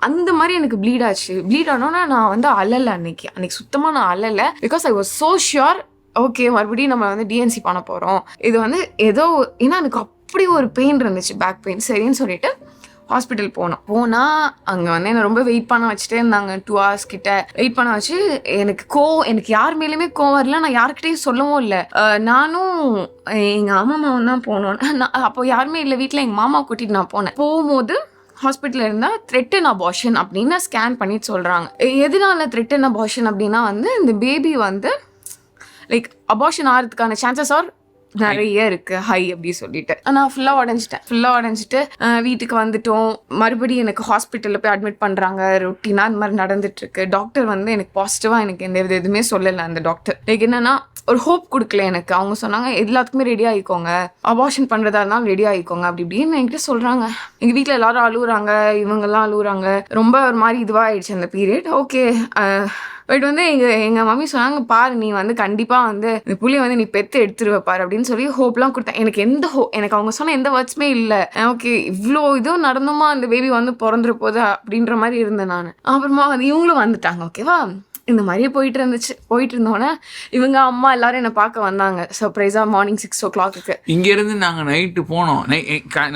அந்த மாதிரி எனக்கு ப்ளீட் ஆச்சு. ப்ளீட் ஆனோன்னா நான் வந்து அழலை அன்னைக்கு சுத்தமாக நான் அழலை. Because I was so sure, okay மறுபடியும் நம்ம வந்து டிஎன்சி பண்ண போகிறோம். இது வந்து ஏதோ ஏன்னா எனக்கு அப்படி ஒரு பெயின் இருந்துச்சு, பேக் பெயின். சரின்னு சொல்லிட்டு ஹாஸ்பிட்டல் போனால் அங்கே வந்து என்னை ரொம்ப வெயிட் பண்ண வச்சுட்டே இருந்தாங்க. 2 hours கிட்ட வெயிட் பண்ண வச்சு எனக்கு யார் மேலேயுமே கோவம் வரல, நான் யாருக்கிட்டையும் சொல்லவும் இல்லை. நானும் எங்கள் அம்மாவும் தான் போனோம். அப்போ யாருமே இல்லை வீட்டில், எங்கள் மாமா கூட்டிகிட்டு நான் போனேன். போகும்போது ஹாஸ்பிட்டலில் இருந்தால் த்ரெட்டன் அபார்ஷன் அப்படின்னு ஸ்கேன் பண்ணிட்டு சொல்கிறாங்க. எதனால த்ரெட்டன் அபார்ஷன் அப்படின்னா வந்து இந்த பேபி வந்து லைக் அபார்ஷன் ஆகிறதுக்கான சான்சஸ் நிறைய இருக்கு, ஹை அப்படி சொல்லிட்டு நான் ஃபுல்லாக உடஞ்சிட்டு வீட்டுக்கு வந்துட்டோம். மறுபடியும் எனக்கு ஹாஸ்பிட்டலில் போய் அட்மிட் பண்ணுறாங்க. ரொட்டீனாக இந்த மாதிரி நடந்துட்டு இருக்கு. டாக்டர் வந்து எனக்கு பாசிட்டிவாக எனக்கு எந்த எதுவுமே சொல்லலை. அந்த டாக்டர் லைக் என்னன்னா ஒரு ஹோப் கொடுக்கல எனக்கு. அவங்க சொன்னாங்க எல்லாத்துக்குமே ரெடி ஆகிக்கோங்க, அபார்ஷன் பண்ணுறதா இருந்தாலும் ரெடி ஆகிக்கோங்க அப்படி இப்படின்னு என்கிட்ட சொல்கிறாங்க. எங்கள் வீட்டில் எல்லாரும் அழுகுறாங்க, இவங்கெல்லாம் அழுகுறாங்க. ரொம்ப ஒரு மாதிரி இதுவாகிடுச்சு அந்த பீரியட். ஓகே பட் வந்து எங்கள் மம்மி சொன்னாங்க, பாரு நீ வந்து கண்டிப்பாக வந்து இந்த புள்ளியை வந்து நீ பெற்று எடுத்துருவ பாரு அப்படின்னு சொல்லி ஹோப்லாம் கொடுத்தேன். எனக்கு எனக்கு அவங்க சொன்ன எந்த வேர்ட்ஸுமே இல்லை. ஓகே இவ்வளோ இதுவும் நடந்துமா அந்த பேபி வந்து பிறந்துரு போகுது அப்படின்ற மாதிரி இருந்தேன் நான். அப்புறமா வந்து இவங்களும் வந்துட்டாங்க. ஓகேவா, இந்த மாதிரியே போயிட்டு இருந்தோன்னே இவங்க அம்மா எல்லாரும் என்னை பார்க்க வந்தாங்க சர்ப்ரைஸாக மார்னிங் 6 o'clock. இங்கேருந்து நாங்கள் நைட்டு போனோம்.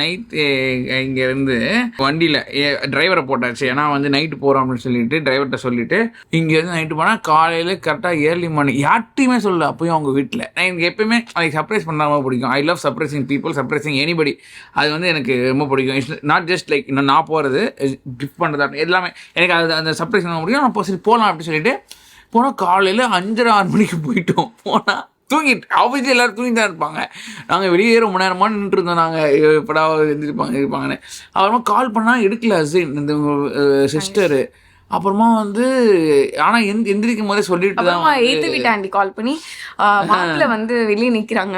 நைட்டு இங்கேருந்து வண்டியில் டிரைவரை போட்டாச்சு. ஏன்னா வந்து நைட்டு போகிறோம் அப்படின்னு சொல்லிட்டு டிரைவர்கிட்ட சொல்லிட்டு இங்கேருந்து நைட்டு போனால் காலையில் கரெக்டாக ஏர்லி மார்னிங் யார்ட்டையுமே சொல்லல. அப்போயும் அவங்க வீட்டில் நான் எனக்கு எப்பயுமே அதை சர்ப்ரைஸ் பண்ணாமல் பிடிக்கும். I love surprising people, surprising anybody. அது வந்து எனக்கு ரொம்ப பிடிக்கும். இட்ஸ் நாட் ஜஸ்ட் லைக் நான் போகிறது கிஃப்ட் பண்ணுறது எல்லாமே எனக்கு அது அந்த சர்ப்ரைஸ் பண்ண முடியும். அப்போ சரி போகலாம் அப்படின்னு சொல்லிட்டு போனால் காலையில் 5:30-6 மணிக்கு போயிட்டோம். போனால் தூங்கிட்டு ஆஃபீஸில் எல்லோரும் தூங்கிட்டு தான் இருப்பாங்க. நாங்கள் வெளியே ரொம்ப நேரமாக நின்றுட்டு இருந்தோம். நாங்கள் எப்படா இருப்பாங்கன்னு அப்புறமா கால் பண்ணால் எடுக்கல இந்த சிஸ்டரு. அப்புறமா வந்து ஆனால் எந்திரிக்கும் போதே சொல்லிட்டு தான் எய்த்து வீட்டு ஆண்டி கால் பண்ணி மாப்பிள்ள வந்து வெளியே நிற்கிறாங்க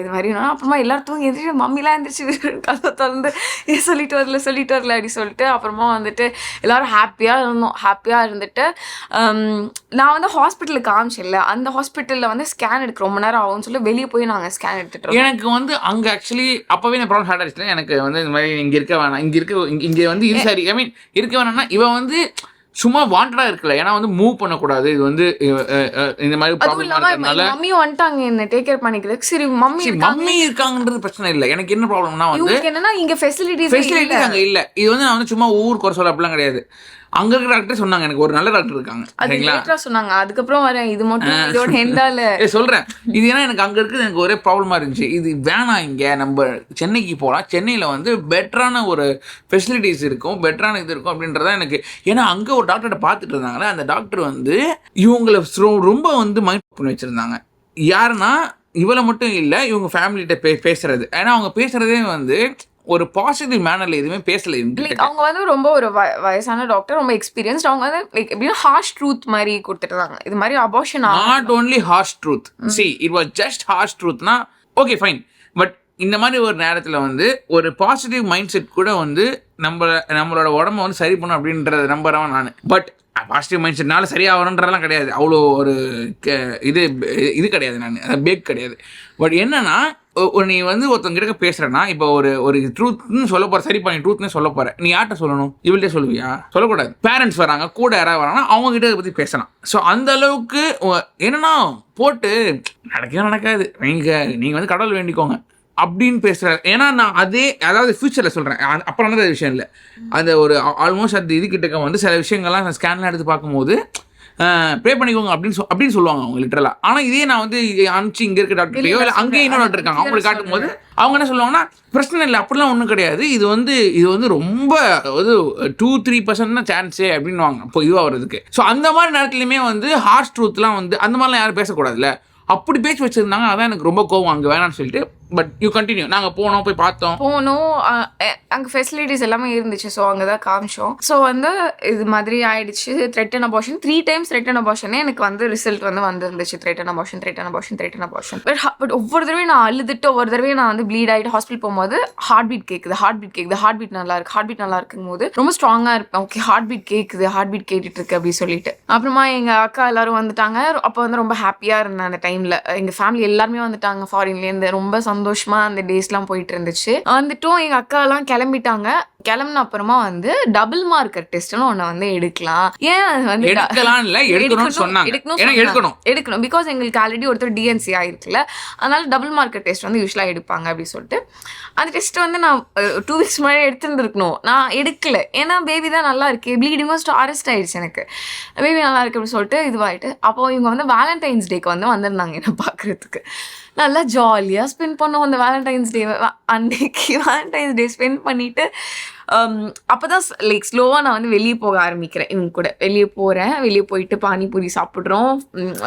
இது மாதிரி. அப்புறமா எல்லாரும் தூங்கி எந்திரிச்சு மம்மிலாம் எந்திரிச்சு கதை திறந்து சொல்லிட்டு வரல அப்படி சொல்லிட்டு அப்புறமா வந்துட்டு எல்லாரும் ஹாப்பியாக இருந்துட்டு நான் வந்து ஹாஸ்பிட்டலுக்கு காமிச்சில்ல, அந்த ஹாஸ்பிட்டலில் வந்து ஸ்கேன் எடுக்க ரொம்ப நேரம் ஆகும்னு சொல்லி வெளியே போய் நாங்கள் ஸ்கேன் எடுத்துட்டோம். எனக்கு வந்து அங்கே ஆக்சுவலி அப்போவே நான் ப்ராப்ளம் ஸ்டார்ட் ஆகிடுச்சு. எனக்கு வந்து இந்த மாதிரி இங்கே இருக்க வேணாம், இங்கே வந்து இது சரி ஐ மீன் இருக்க வேணாம்னா இவன் வந்து சும்மா வாண்டடாக இருக்கல. ஏன்னா வந்து மூவ் பண்ணக்கூடாது. இது வந்து இந்த மாதிரி மம்மியும் வந்துட்டாங்க என்ன டேக் கேர் பண்ணிக்கிறதுக்கு. சரி மம்மி இருக்காங்கன்றது பிரச்சனை இல்லை. எனக்கு என்ன ப்ராப்ளம்னா வந்து என்னன்னா இங்கே ஃபெசிலிட்டிஸ் அங்கே இல்லை. இது வந்து நான் வந்து சும்மா ஊர் குறை சொல்ல அப்படிலாம் கிடையாது. அங்க இருக்கிற டாக்டர் சொன்னாங்க எனக்கு ஒரு நல்ல டாக்டர் இருக்காங்க சரிங்களா சொன்னாங்க. அதுக்கப்புறம் வரேன் இது மட்டும் இதோட ஹெண்டால சொல்றேன். இது ஏன்னா எனக்கு அங்க இருக்கிறது எனக்கு ஒரே ப்ராப்ளமா இருந்துச்சு. இது வேணாம், இங்க நம்ம சென்னைக்கு போகலாம். சென்னையில வந்து பெட்டரான ஒரு ஃபெசிலிட்டிஸ் இருக்கும், பெட்டரான இது இருக்கும் அப்படின்றத எனக்கு. ஏன்னா அங்க ஒரு டாக்டர்கிட்ட பார்த்துட்டு இருந்தாங்களே, அந்த டாக்டர் வந்து இவங்களை ரொம்ப வந்து மைண்ட் பண்ணி வச்சிருந்தாங்க. யாருன்னா இவளை மட்டும் இல்லை, இவங்க ஃபேமிலிகிட்ட பேசுறது. ஏன்னா அவங்க பேசுறதே வந்து ஒரு பாசிட்டிவ் மேனர்ல எதுவுமே பேசல. அவங்க வந்து ரொம்ப ஒரு வயசான டாக்டர், ரொம்ப எக்ஸ்பீரியன்ஸ்ட். அவங்க வந்து லைக் எப்படின்னா ஹார்ஷ் ட்ரூத் மாதிரி கொடுத்துட்டாங்க. இது மாதிரி abortion not only harsh truth. see it was just harsh truthனா ஓகே ஃபைன். பட் இந்த மாதிரி ஒரு நேரத்தில் வந்து ஒரு பாசிட்டிவ் மைண்ட் செட் கூட வந்து நம்மளோட உடம்ப வந்து சரி பண்ணும் அப்படின்றத நம்புறவன் நான். பட் பாசிட்டிவ் மைண்ட் செட்னால சரியாகிறன்றதெல்லாம் கிடையாது. அவ்வளோ ஒரு இது கிடையாது. நான் பேக் கிடையாது. பட் என்னன்னா நீ வந்து ஒருத்தவங்க கிட்ட பேசுறேன்னா இப்போ ஒரு ட்ரூத்னு சொல்ல போற, சரி பண்ணி ட்ரூத்னு சொல்ல போற, நீ யார்கிட்ட சொல்லணும்? இவள்கிட்ட சொல்லுவியா? சொல்லக்கூடாது. பேரண்ட்ஸ் வராங்க, கூட யாராவது வராங்கன்னா அவங்க கிட்ட இதை பற்றி பேசலாம். ஸோ அந்த அளவுக்கு என்னன்னா போட்டு நடக்காது, நீங்கள் வந்து கடவுள் வேண்டிக்கோங்க அப்படின்னு பேசுகிறார். ஏன்னா நான் அதாவது ஃபியூச்சரில் சொல்கிறேன், அப்புறம் அந்த விஷயம் இல்லை. அந்த ஒரு ஆல்மோஸ்ட் அந்த இதுக்கிட்ட வந்து சில விஷயங்கள்லாம் நான் ஸ்கேன்லாம் எடுத்து பார்க்கும்போது ப்ரே பண்ணிக்கோங்க அப்படின்னு சொல்லுவாங்க அவங்க லிட்டரலாக. ஆனால் இதே நான் வந்து அனுப்பிச்சு இங்கே இருக்க டாக்டர்லையோ இல்லை அங்கேயே இன்னொரு டாக்டர் இருக்காங்க, அவங்களுக்கு காட்டும் போது அவங்க என்ன சொல்லுவாங்கன்னா பிரச்சனை இல்லை, அப்படிலாம் ஒன்றும் கிடையாது, இது வந்து ரொம்ப 2-3% தான் சான்ஸே அப்படின்வாங்க இப்போ இதுவாக வர்றதுக்கு. ஸோ அந்த மாதிரி நேரத்துலையுமே வந்து ஹார்ஷ் ட்ரூத்லாம் வந்து அந்த மாதிரிலாம் யாரும் பேசக்கூடாதுல்ல. அப்படி பேச்சு வச்சுருந்தாங்க. அதான் எனக்கு ரொம்ப கோவம் அங்கே வேணான்னு சொல்லிட்டு. But you continue. நாங்கள் போய் பார்த்தோம். அங்கே ஃபெசிலிட்டிஸ் எல்லாமே இருந்துச்சு. ஸோ அங்கே தான் காமிச்சோம். ஸோ வந்து இது மாதிரி ஆயிடுச்சு. த்ரெட்டன் அபார்ஷன் 3 times த்ரெட்டன் அபார்ஷனே எனக்கு வந்து ரிசல்ட் வந்து வந்துருந்துச்சு. Threaten abortion. பட் ஒவ்வொரு தடவையும் நான் அழுதுட்டு ஒவ்வொரு தடவையும் நான் வந்து ப்ளீட் ஆகிட்டு ஹாஸ்பிட்டல் போகும்போது ஹார்ட் பீட் கேட்குது. ஹார்ட் பீட் நல்லா இருக்கும் போது ரொம்ப ஸ்ட்ராங்காக இருப்பேன். ஓகே ஹார்ட் பீட் கேட்டுட்டு இருக்கு அப்படின்னு சொல்லிட்டு. அப்புறமா எங்கள் அக்கா எல்லாரும் வந்துட்டாங்க. அப்போ வந்து ரொம்ப ஹாப்பியாக இருந்தேன் அந்த டைமில். எங்கள் ஃபேமிலி எல்லாருமே வந்துட்டாங்க ஃபாரின்லேருந்து. ரொம்ப சந்தோஷமா அந்த டேஸ்லாம் போயிட்டு இருந்துச்சு. வந்துட்டும் எங்கள் அக்காலாம் கிளம்பிட்டாங்க. கிளம்புன அப்புறமா வந்து டபுள் மார்க்கர் டெஸ்ட்னு ஒன்று வந்து எடுக்கலாம். ஏன் வந்து எடுக்கணும் பிகாஸ் எங்களுக்கு ஆல்ரெடி ஒருத்தர் டிஎன்சி ஆயிருக்குல்ல, அதனால டபுள் மார்க்கர் டெஸ்ட் வந்து யூஸ்வலாக எடுப்பாங்க அப்படின்னு சொல்லிட்டு அந்த டெஸ்ட் வந்து நான் 2 weeks முன்னாடி எடுத்துருந்துருக்கணும். நான் எடுக்கல. ஏன்னா பேபி தான் நல்லா இருக்கு, ப்ளீடிங்கும் அரெஸ்ட் ஆயிடுச்சு. எனக்கு பேபி நல்லா இருக்கு அப்படின்னு சொல்லிட்டு இதுவாயிட்டு. அப்போ இவங்க வந்து வேலண்டைன்ஸ் டேக்கு வந்து வந்திருந்தாங்க என்ன பார்க்குறதுக்கு. நல்லா ஜாலியாக ஸ்பெண்ட் பண்ணோம் அந்த வேலண்டைன்ஸ் டே. அன்னைக்கு வேலண்டைன்ஸ் டே ஸ்பெண்ட் பண்ணிவிட்டு அப்போ தான் லைக் ஸ்லோவாக நான் வந்து வெளியே போக ஆரம்பிக்கிறேன். இவங்க கூட வெளியே போயிட்டு பானிபூரி சாப்பிட்றோம்,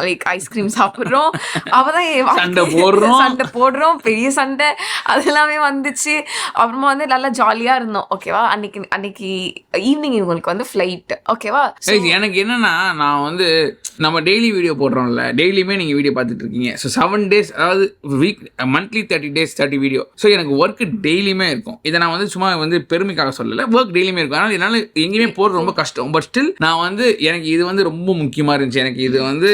லைக் ஐஸ்கிரீம் சாப்பிட்றோம். அப்போ தான் சண்டை போடுறோம், பெரிய சண்டை அதெல்லாமே வந்துச்சு. அப்புறமா வந்து நல்லா ஜாலியாக இருந்தோம். ஓகேவா, அன்னைக்கு ஈவினிங் இவங்களுக்கு வந்து ஃப்ளைட். ஓகேவா, எனக்கு என்னன்னா நான் வந்து நம்ம டெய்லி வீடியோ போடுறோம்ல, டெய்லியுமே நீங்கள் வீடியோ பார்த்துட்டு இருக்கீங்க. ஸோ 7 days, அதாவது week monthly 30 days 30 video. So எனக்கு ஒர்க்கு டெய்லியுமே இருக்கும். இதை நான் வந்து சும்மா வந்து பெருமைக்காக அதுக்காக சொல்லலை, ஒர்க் டெய்லியுமே இருக்கும். அதனால் என்னால் எங்கேயுமே போகிறது ரொம்ப கஷ்டம். பட் ஸ்டில் நான் வந்து எனக்கு இது வந்து ரொம்ப முக்கியமாக இருந்துச்சு. எனக்கு இது வந்து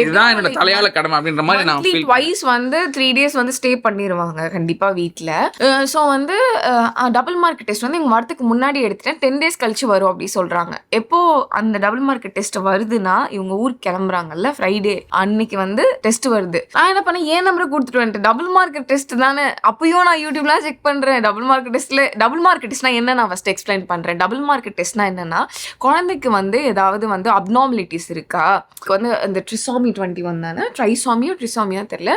இதுதான் என்னோட தலையால கடமை அப்படின்ற மாதிரி நான் ஃபீல் ட்வைஸ் வந்து 3 days வந்து ஸ்டே பண்ணிடுவாங்க கண்டிப்பாக வீட்டில். ஸோ வந்து டபுள் மார்க் டெஸ்ட் வந்து எங்கள் வரத்துக்கு முன்னாடி எடுத்துட்டேன், 10 days கழிச்சு வரும் அப்படி சொல்கிறாங்க. எப்போ அந்த டபுள் மார்க் டெஸ்ட் வருதுன்னா இவங்க ஊருக்கு கிளம்புறாங்கல்ல ஃப்ரைடே அன்னைக்கு வந்து டெஸ்ட் வருது. நான் என்ன பண்ணேன், ஏன் நம்பரை கொடுத்துட்டு வந்துட்டு டபுள் மார்க் டெஸ்ட் தானே. அப்பயும் நான் யூடியூப்லாம் செக் பண்ணுறேன். டபுள் மார்க் டெஸ்ட்னா என்ன நான் ஃபர்ஸ்ட் எக்ஸ்பிளைன் பண்ணுறேன். டபுள் மார்க் டெஸ்ட்னா என்னன்னா, குழந்தைக்கு வந்து ஏதாவது வந்து அப்நார்மலிட்டிஸ் இருக்கா, வந்து இந்த ட்ரிசாமி 21 தானே, ட்ரிசாமியோ தெரியல,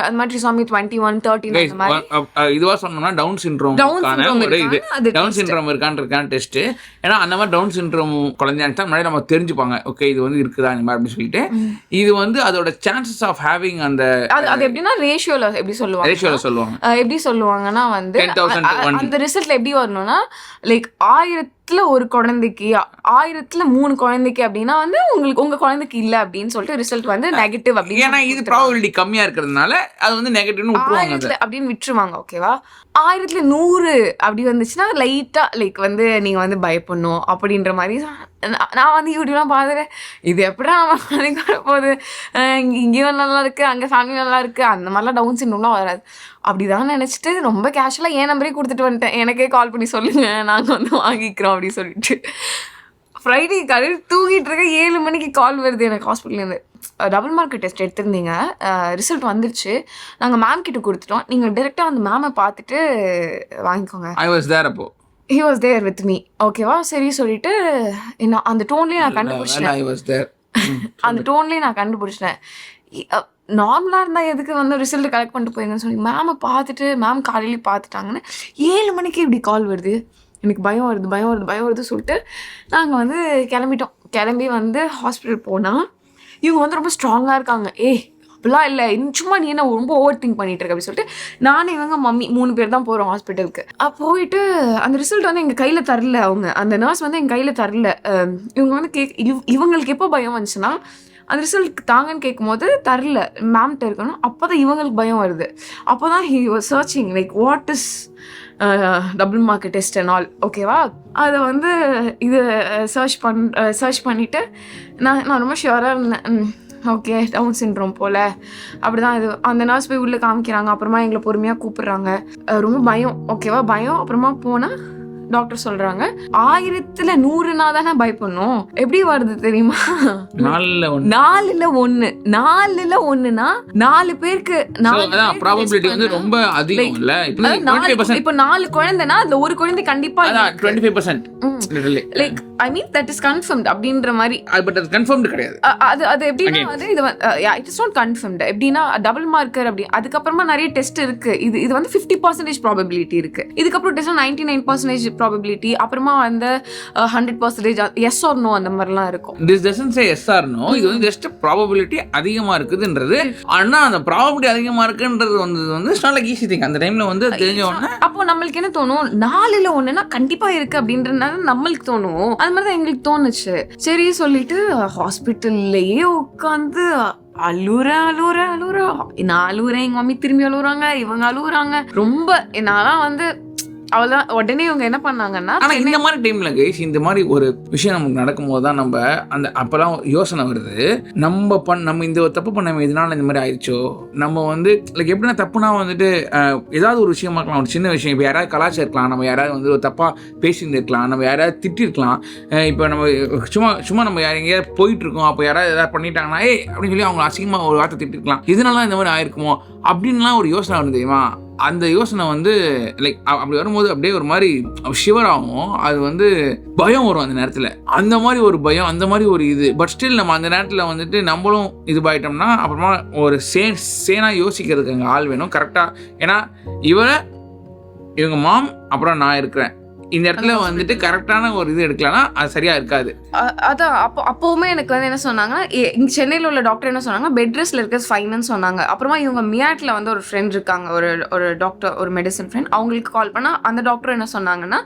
அந்த மாதிரி ட்ரிசாமி 21 13 அந்த மாதிரி இதுவா சொன்னோம்னா டவுன் சிண்ட்ரோம் இருக்கான்னு டெஸ்ட். ஏன்னா அந்த மாதிரி டவுன் சிண்ட்ரோம் குழந்தையா முன்னாடி நம்ம தெரிஞ்சுப்பாங்க, ஓகே இது வந்து இருக்குதா இந்த மாதிரி அப்படின்னு சொல்லிட்டு. இது வந்து அதோட சான்சஸ் ஆஃப் ஹேவிங் அந்த அது எப்படின்னா ரேஷியோல எப்படி சொல்லுவாங்கன்னா வந்து அந்த ரிசல்ட்ல எப்படி வரணும்னா, லைக் 1000ல் ஒரு குழந்தைக்கு 1000ல் 3 குழந்தைக்கு அப்படின்னா வந்து உங்களுக்கு உங்க குழந்தைக்கு இல்ல அப்படின்னு சொல்லிட்டு ரிசல்ட் வந்து நெகட்டிவ் அப்படின்னு. ஏன்னா இது ப்ராபபிலிட்டி கம்மியா இருக்கிறதுனால அது வந்து நெகட்டிவ்னு விட்டுருவாங்க அப்படின்னு விட்டுருவாங்க. ஓகேவா, 1000ல் 100 அப்படி வந்துச்சுன்னா லைட்டா லைக் வந்து நீங்க வந்து பயப்படணும் அப்படின்ற மாதிரி. நான் வந்து யூடியூப்லாம் பார்த்துட்டேன், இது எப்படா வரப்போகுது, இங்கேயும் நல்லா இருக்கு, அங்கே ஃபேமிலி நல்லா இருக்கு, அந்த மாதிரிலாம் டவுன் சிண்ட்ரோம்லாம் வராது அப்படிதான் நினச்சிட்டு ரொம்ப கேஷுவலாக என் நம்பரே கொடுத்துட்டு வந்துட்டேன். எனக்கே கால் பண்ணி சொல்லுங்கள், நாங்கள் வந்து வாங்கிக்கிறோம் அப்படின்னு சொல்லிட்டு. ஃப்ரைடே காலையில் தூங்கிட்டு இருக்க 7 மணிக்கு கால் வருது எனக்கு ஹாஸ்பிட்டல்லேருந்து. டபுள் மார்க் டெஸ்ட் எடுத்திருந்தீங்க, ரிசல்ட் வந்துருச்சு, நாங்கள் மேம் கிட்ட கொடுத்துட்டோம், நீங்கள் டேரெக்டாக அந்த மேமை பார்த்துட்டு வாங்கிக்கோங்க. He was there with me. ஓகேவா, சரி சொல்லிட்டு என்ன அந்த டோன்லேயே நான் கண்டுபிடிச்சிட்டேன். அந்த டோன்லேயே நான் கண்டுபிடிச்சிட்டேன். நார்மலாக இருந்தால் எதுக்கு வந்து ரிசல்ட் கலெக்ட் பண்ணிட்டு போயிருங்கன்னு சொல்லி மேமை பார்த்துட்டு மேம் காலையிலேயே பார்த்துட்டாங்கன்னு 7 மணிக்கு இப்படி கால் வருது. எனக்கு பயம் வருது சொல்லிட்டு நாங்கள் வந்து கிளம்பி வந்து ஹாஸ்பிட்டல் போனால் இவங்க வந்து ரொம்ப ஸ்ட்ராங்காக இருக்காங்க. அப்படிலாம் இல்லை, சும்மா நீ என்ன ரொம்ப ஓவர் திங்க் பண்ணிட்டு இருக்க அப்படின்னு சொல்லிட்டு நானும் இவங்க மம்மி 3 பேர் தான் போகிறோம் ஹாஸ்பிட்டலுக்கு. போயிட்டு அந்த ரிசல்ட் வந்து எங்கள் கையில் தரல, அவங்க அந்த நர்ஸ் வந்து எங்கள் கையில் தரல. இவங்க வந்து இவங்களுக்கு எப்போ பயம் வந்துச்சுன்னா, அந்த ரிசல்ட் தாங்கன்னு கேட்கும்போது தரல, மேம்கிட்ட இருக்கணும். அப்போ தான் இவங்களுக்கு பயம் வருது. அப்போ தான் he was searching like what is double mark test and all. ஓகேவா, அதை வந்து இது சர்ச் பண்ணிவிட்டு நான் ரொம்ப ஷுவராக இருந்தேன். ஓகே, டவுன் சிண்ட்ரோம் போல் அப்படி தான் இது. அந்த நர்ஸ் போய் உள்ளே காமிக்கிறாங்க, அப்புறமா எங்களை பொறுமையாக கூப்பிட்றாங்க. ரொம்ப பயம். ஓகேவா, பயம். அப்புறமா போனால் டாக்டர் சொல்றாங்க 1000ல் 100னா தானே பயப்படணும். எப்படி வருது தெரியுமா, 4ல் 1னா 4 பேருக்கு ப்ராபபிலிட்டி வந்து ரொம்ப அதிகம் இல்ல. இப்போ 4 குழந்தைனா அதுல ஒரு குழந்தை கண்டிப்பா 25% like I mean that is confirmed அப்படின்ற மாதிரி. பட் அது கன்ஃபர்ம்ட் கிடையாது. அது எப்படின்னா வந்து இது இட் இஸ் நாட் கன்ஃபர்ம்ட். எப்படின்னா டபுள் மார்க்கர் அப்படி அதுக்கப்புறமா நிறைய டெஸ்ட் இருக்கு. இது வந்து 50% ப்ராபபிலிட்டி இருக்கு. இதுக்கப்புறம் டெஸ்ட் 99% ப்ராபபிலிட்டி, அப்புறமா வந்து 100% எஸ் ஆர் நோ அந்த மாதிரிலாம் இருக்கும். This doesn't say yes or no, இது வந்து ஜஸ்ட் ப்ராபபிலிட்டி அதிகமா இருக்குதுன்றது. ஆனா அந்த ப்ராபபிலிட்டி அதிகமா இருக்குன்றது வந்து it's not like easy thing. அந்த டைம்ல வந்து தெரிஞ்ச உடனே அப்போ நம்மளுக்கு என்ன தோணும், 4ல் 1னா கண்டிப்பா இருக்கு அப்படின்றதுனால நம்மளுக்கு தோணும். அது மாதிரி தான் எங்களுக்கு தோணுச்சு. சரி சொல்லிட்டு ஹாஸ்பிட்டல்லையே உட்காந்து அழுறேன். நான் அழுறேன், எங்க மம்மி திரும்பி அழுகுறாங்க, இவங்க அழுகுறாங்க. ரொம்ப என்னாலாம் வந்து அவ்வளோதான். உடனே இவங்க என்ன பண்ணாங்கன்னா, ஆனால் இந்த மாதிரி டைமில் கைஸ் இந்த மாதிரி ஒரு விஷயம் நமக்கு நடக்கும்போது தான் நம்ம அந்த அப்போலாம் யோசனை வருது, நம்ம இந்த தப்பு பண்ண இதனால இந்த மாதிரி ஆயிடுச்சோ. நம்ம வந்து லைக் எப்படின்னா தப்புனா வந்துட்டு ஏதாவது ஒரு விஷயமா இருக்கலாம், ஒரு சின்ன விஷயம். இப்போ யாராவது கலாச்சாரம், நம்ம யாராவது வந்து ஒரு தப்பாக பேசியிருந்துருக்கலாம், நம்ம யாராவது திட்டிருக்கலாம். இப்போ நம்ம சும்மா நம்ம எங்கேயாவது போயிட்டுருக்கோம், அப்போ யாராவது எதாவது பண்ணிட்டாங்கன்னா அப்படின்னு சொல்லி அவங்க அசிங்கமாக ஒரு வார்த்தை திட்டிருக்கலாம். இதனால இந்த மாதிரி ஆயிருக்குமோ அப்படின்லாம் ஒரு யோசனை வரும் தெரியுமா. அந்த யோசனை வந்து லைக் அப்படி வரும்போது அப்படியே ஒரு மாதிரி ஷிவர் ஆகும். அது வந்து பயம் வரும் அந்த நேரத்தில். அந்த மாதிரி ஒரு பயம், அந்த மாதிரி ஒரு இது. பட் ஸ்டில் நம்ம அந்த நேரத்தில் வந்துட்டு நம்மளும் இது பாயிட்டோம்னா அப்புறமா ஒரு சேனாக யோசிக்கிறதுக்கு அங்கே ஆள் வேணும் கரெக்டாக. ஏன்னா இவங்க மாம் அப்புறம் நான் இருக்கிறேன், இந்த இடத்துல வந்துட்டு கரெக்டான ஒரு இது எடுக்கலன்னா அது சரியா இருக்காது. அதான் அப்போவுமே எனக்கு வந்து என்ன சொன்னாங்கன்னா, இங்கே சென்னையில் உள்ள டாக்டர் என்ன சொன்னாங்க, பெட் ரெஸ்ட்ல இருக்க ஃபைன்னு சொன்னாங்க. அப்புறமா இவங்க மியாட்ல வந்து ஒரு ஃப்ரெண்ட் இருக்காங்க, ஒரு டாக்டர், ஒரு மெடிசன் ஃப்ரெண்ட். அவங்களுக்கு கால் பண்ணா அந்த டாக்டர் என்ன சொன்னாங்கன்னா,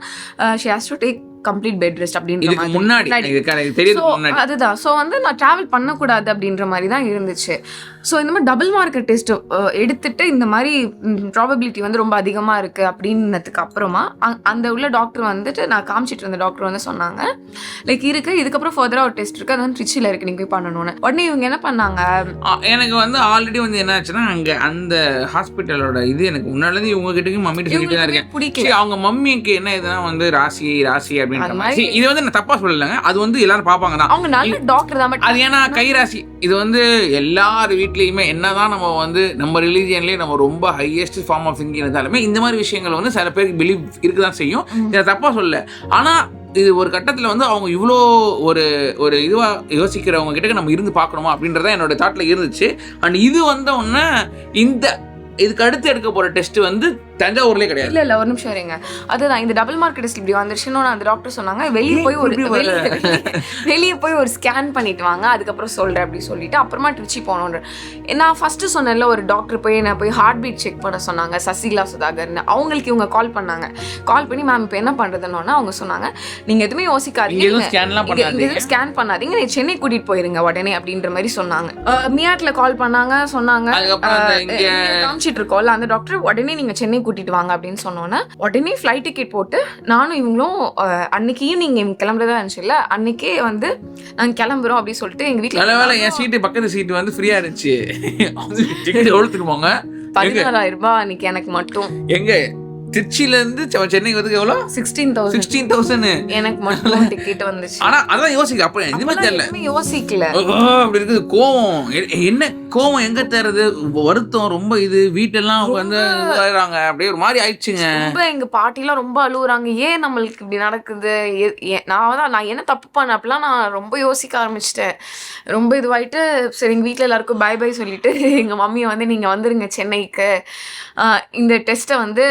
she has to take complete bed rest அப்படின்ற மாதிரி. அதுதான். ஸோ வந்து நான் டிராவல் பண்ணக்கூடாது அப்படின்ற மாதிரி தான் இருந்துச்சு. ஸோ இந்த மாதிரி டபுள் மார்க்கர் டெஸ்ட் எடுத்துட்டு இந்த மாதிரி ப்ராபபிலிட்டி வந்து ரொம்ப அதிகமாக இருக்குது அப்படின்னதுக்கு அப்புறமா அந்த உள்ள டாக்டர் வந்துட்டு நான் காமிச்சிட்டு இருந்த டாக்டர் வந்து சொன்னாங்க லைக் இருக்குது, இதுக்கப்புறம் ஃபர்தராக ஒரு டெஸ்ட் இருக்குது, அது வந்து ட்ரிச்சியில் இருக்குது, நீங்கள் போய் பண்ணணும்னு. உடனே இவங்க என்ன பண்ணாங்க, எனக்கு வந்து ஆல்ரெடி வந்து என்ன ஆச்சுன்னா அங்கே அந்த ஹாஸ்பிட்டலோட இது எனக்கு முன்னாடி இவங்க கிட்டயும் மம்மிட்டு சொல்லிட்டு தான் இருக்கேன். பிடிக்கல. அவங்க மம்மிக்கு என்ன இதுனா வந்து ராசி அப்படின்ற மாதிரி, இது வந்து நான் தப்பா சொல்லலைங்க, அது வந்து எல்லாரும் பார்ப்பாங்க தான், அவங்க நல்ல டாக்டர் தான். பட் அது ஏன்னா கை ராசி இது வந்து எல்லார் வீட்லேயுமே என்னதான் நம்ம வந்து நம்ம ரிலீஜியன்லேயே நம்ம ரொம்ப ஹையஸ்ட் ஃபார்ம் ஆஃப் திங்கிங் இருந்தாலுமே இந்த மாதிரி விஷயங்கள் வந்து சில பேருக்கு பிலீவ் இருக்குதான் செய்யும். இதை தப்பா சொல்ல, ஆனால் இது ஒரு கட்டத்தில் வந்து அவங்க இவ்வளோ ஒரு ஒரு இதுவாக யோசிக்கிறவங்க கிட்ட நம்ம இருந்து பார்க்கணுமா அப்படின்றத என்னோட தாட்டில் இருந்துச்சு. அண்ட் இது வந்த உடனே இதுக்கு அடுத்து எடுக்க போகிற டெஸ்ட் வந்து தஞ்சாவூர்லேயே கிடையாது. இல்லை ஒரு நிமிஷம் இருங்க. அதுதான் இந்த டபுள் மார்க்கெட் டெஸ்ட் இப்படி வந்துருச்சுன்னு அந்த டாக்டர் சொன்னாங்க, வெளியே போய் ஒரு ஸ்கேன் பண்ணிட்டு வாங்க, அதுக்கப்புறம் சொல்கிறேன் அப்படி சொல்லிட்டு அப்புறமா ட்ரிச்சி போகணுன்ற. நான் ஃபஸ்ட்டு சொன்னேன்ல ஒரு டாக்டர் போய் என்ன போய் ஹார்ட் பீட் செக் பண்ண சொன்னாங்க, சசிகலா சுதாகர்னு. அவங்களுக்கு இவங்க கால் பண்ணாங்க. கால் பண்ணி மேம் இப்போ என்ன பண்ணுறதுன்னு அவங்க சொன்னாங்க, நீங்கள் எதுவுமே யோசிக்காதீங்க, ஸ்கேன் பண்ணாதீங்க, நீ சென்னை கூட்டிகிட்டு போயிருங்க உடனே அப்படின்ற மாதிரி சொன்னாங்க. மியாட்டில் கால் பண்ணாங்க, சொன்னாங்க காமிச்சிட்டு இருக்கோம்ல அந்த டாக்டர், உடனே நீங்கள் சென்னை கூட்டிட்டு வாங்க அப்படின்னு சொன்னோன்னே உடனே ஃப்ளைட் டிக்கெட் போட்டு நானும் இவங்களும் அன்னைக்கு ஈவினிங் கிளம்புறதா இருந்துச்சுல்ல, அன்னைக்கே வந்து நாங்கள் கிளம்புறோம் அப்படின்னு சொல்லிட்டு எங்கள் வீட்டில் என் சீட்டு பக்கத்து சீட்டு வந்து ஃப்ரீயா இருந்துச்சு. 16,000 அன்னைக்கு எனக்கு மட்டும். எங்க திருச்சியில இருந்து சென்னைக்கு வந்து எவ்வளோ? 16,000 எனக்கு மட்டும் டிக்கெட் வந்துச்சு. ஆனா அதான் யோசிக்க அப்ப எதுவுமே தெரியல, யோசிக்கல. அப்படி இருக்குது கோவம். என்ன கோவம் எங்க தேர்றது, வருத்தம் ரொம்ப. இது வீட்டெல்லாம் வந்து அப்படியே ஒரு மாதிரி ஆயிடுச்சுங்க. ரொம்ப எங்க பாட்டிலாம் ரொம்ப அழுகுறாங்க, ஏன் நம்மளுக்கு இப்படி நடக்குது, நான் என்ன தப்பு பண்ண அப்படிலாம் நான் ரொம்ப யோசிக்க ஆரம்பிச்சிட்டேன். ரொம்ப இதுவாயிட்டு சரி எங்கள் வீட்டில் எல்லாருக்கும் பை பை சொல்லிட்டு எங்கள் மம்மியை வந்து நீங்கள் வந்துருங்க சென்னைக்கு, இந்த டெஸ்ட்டை வந்து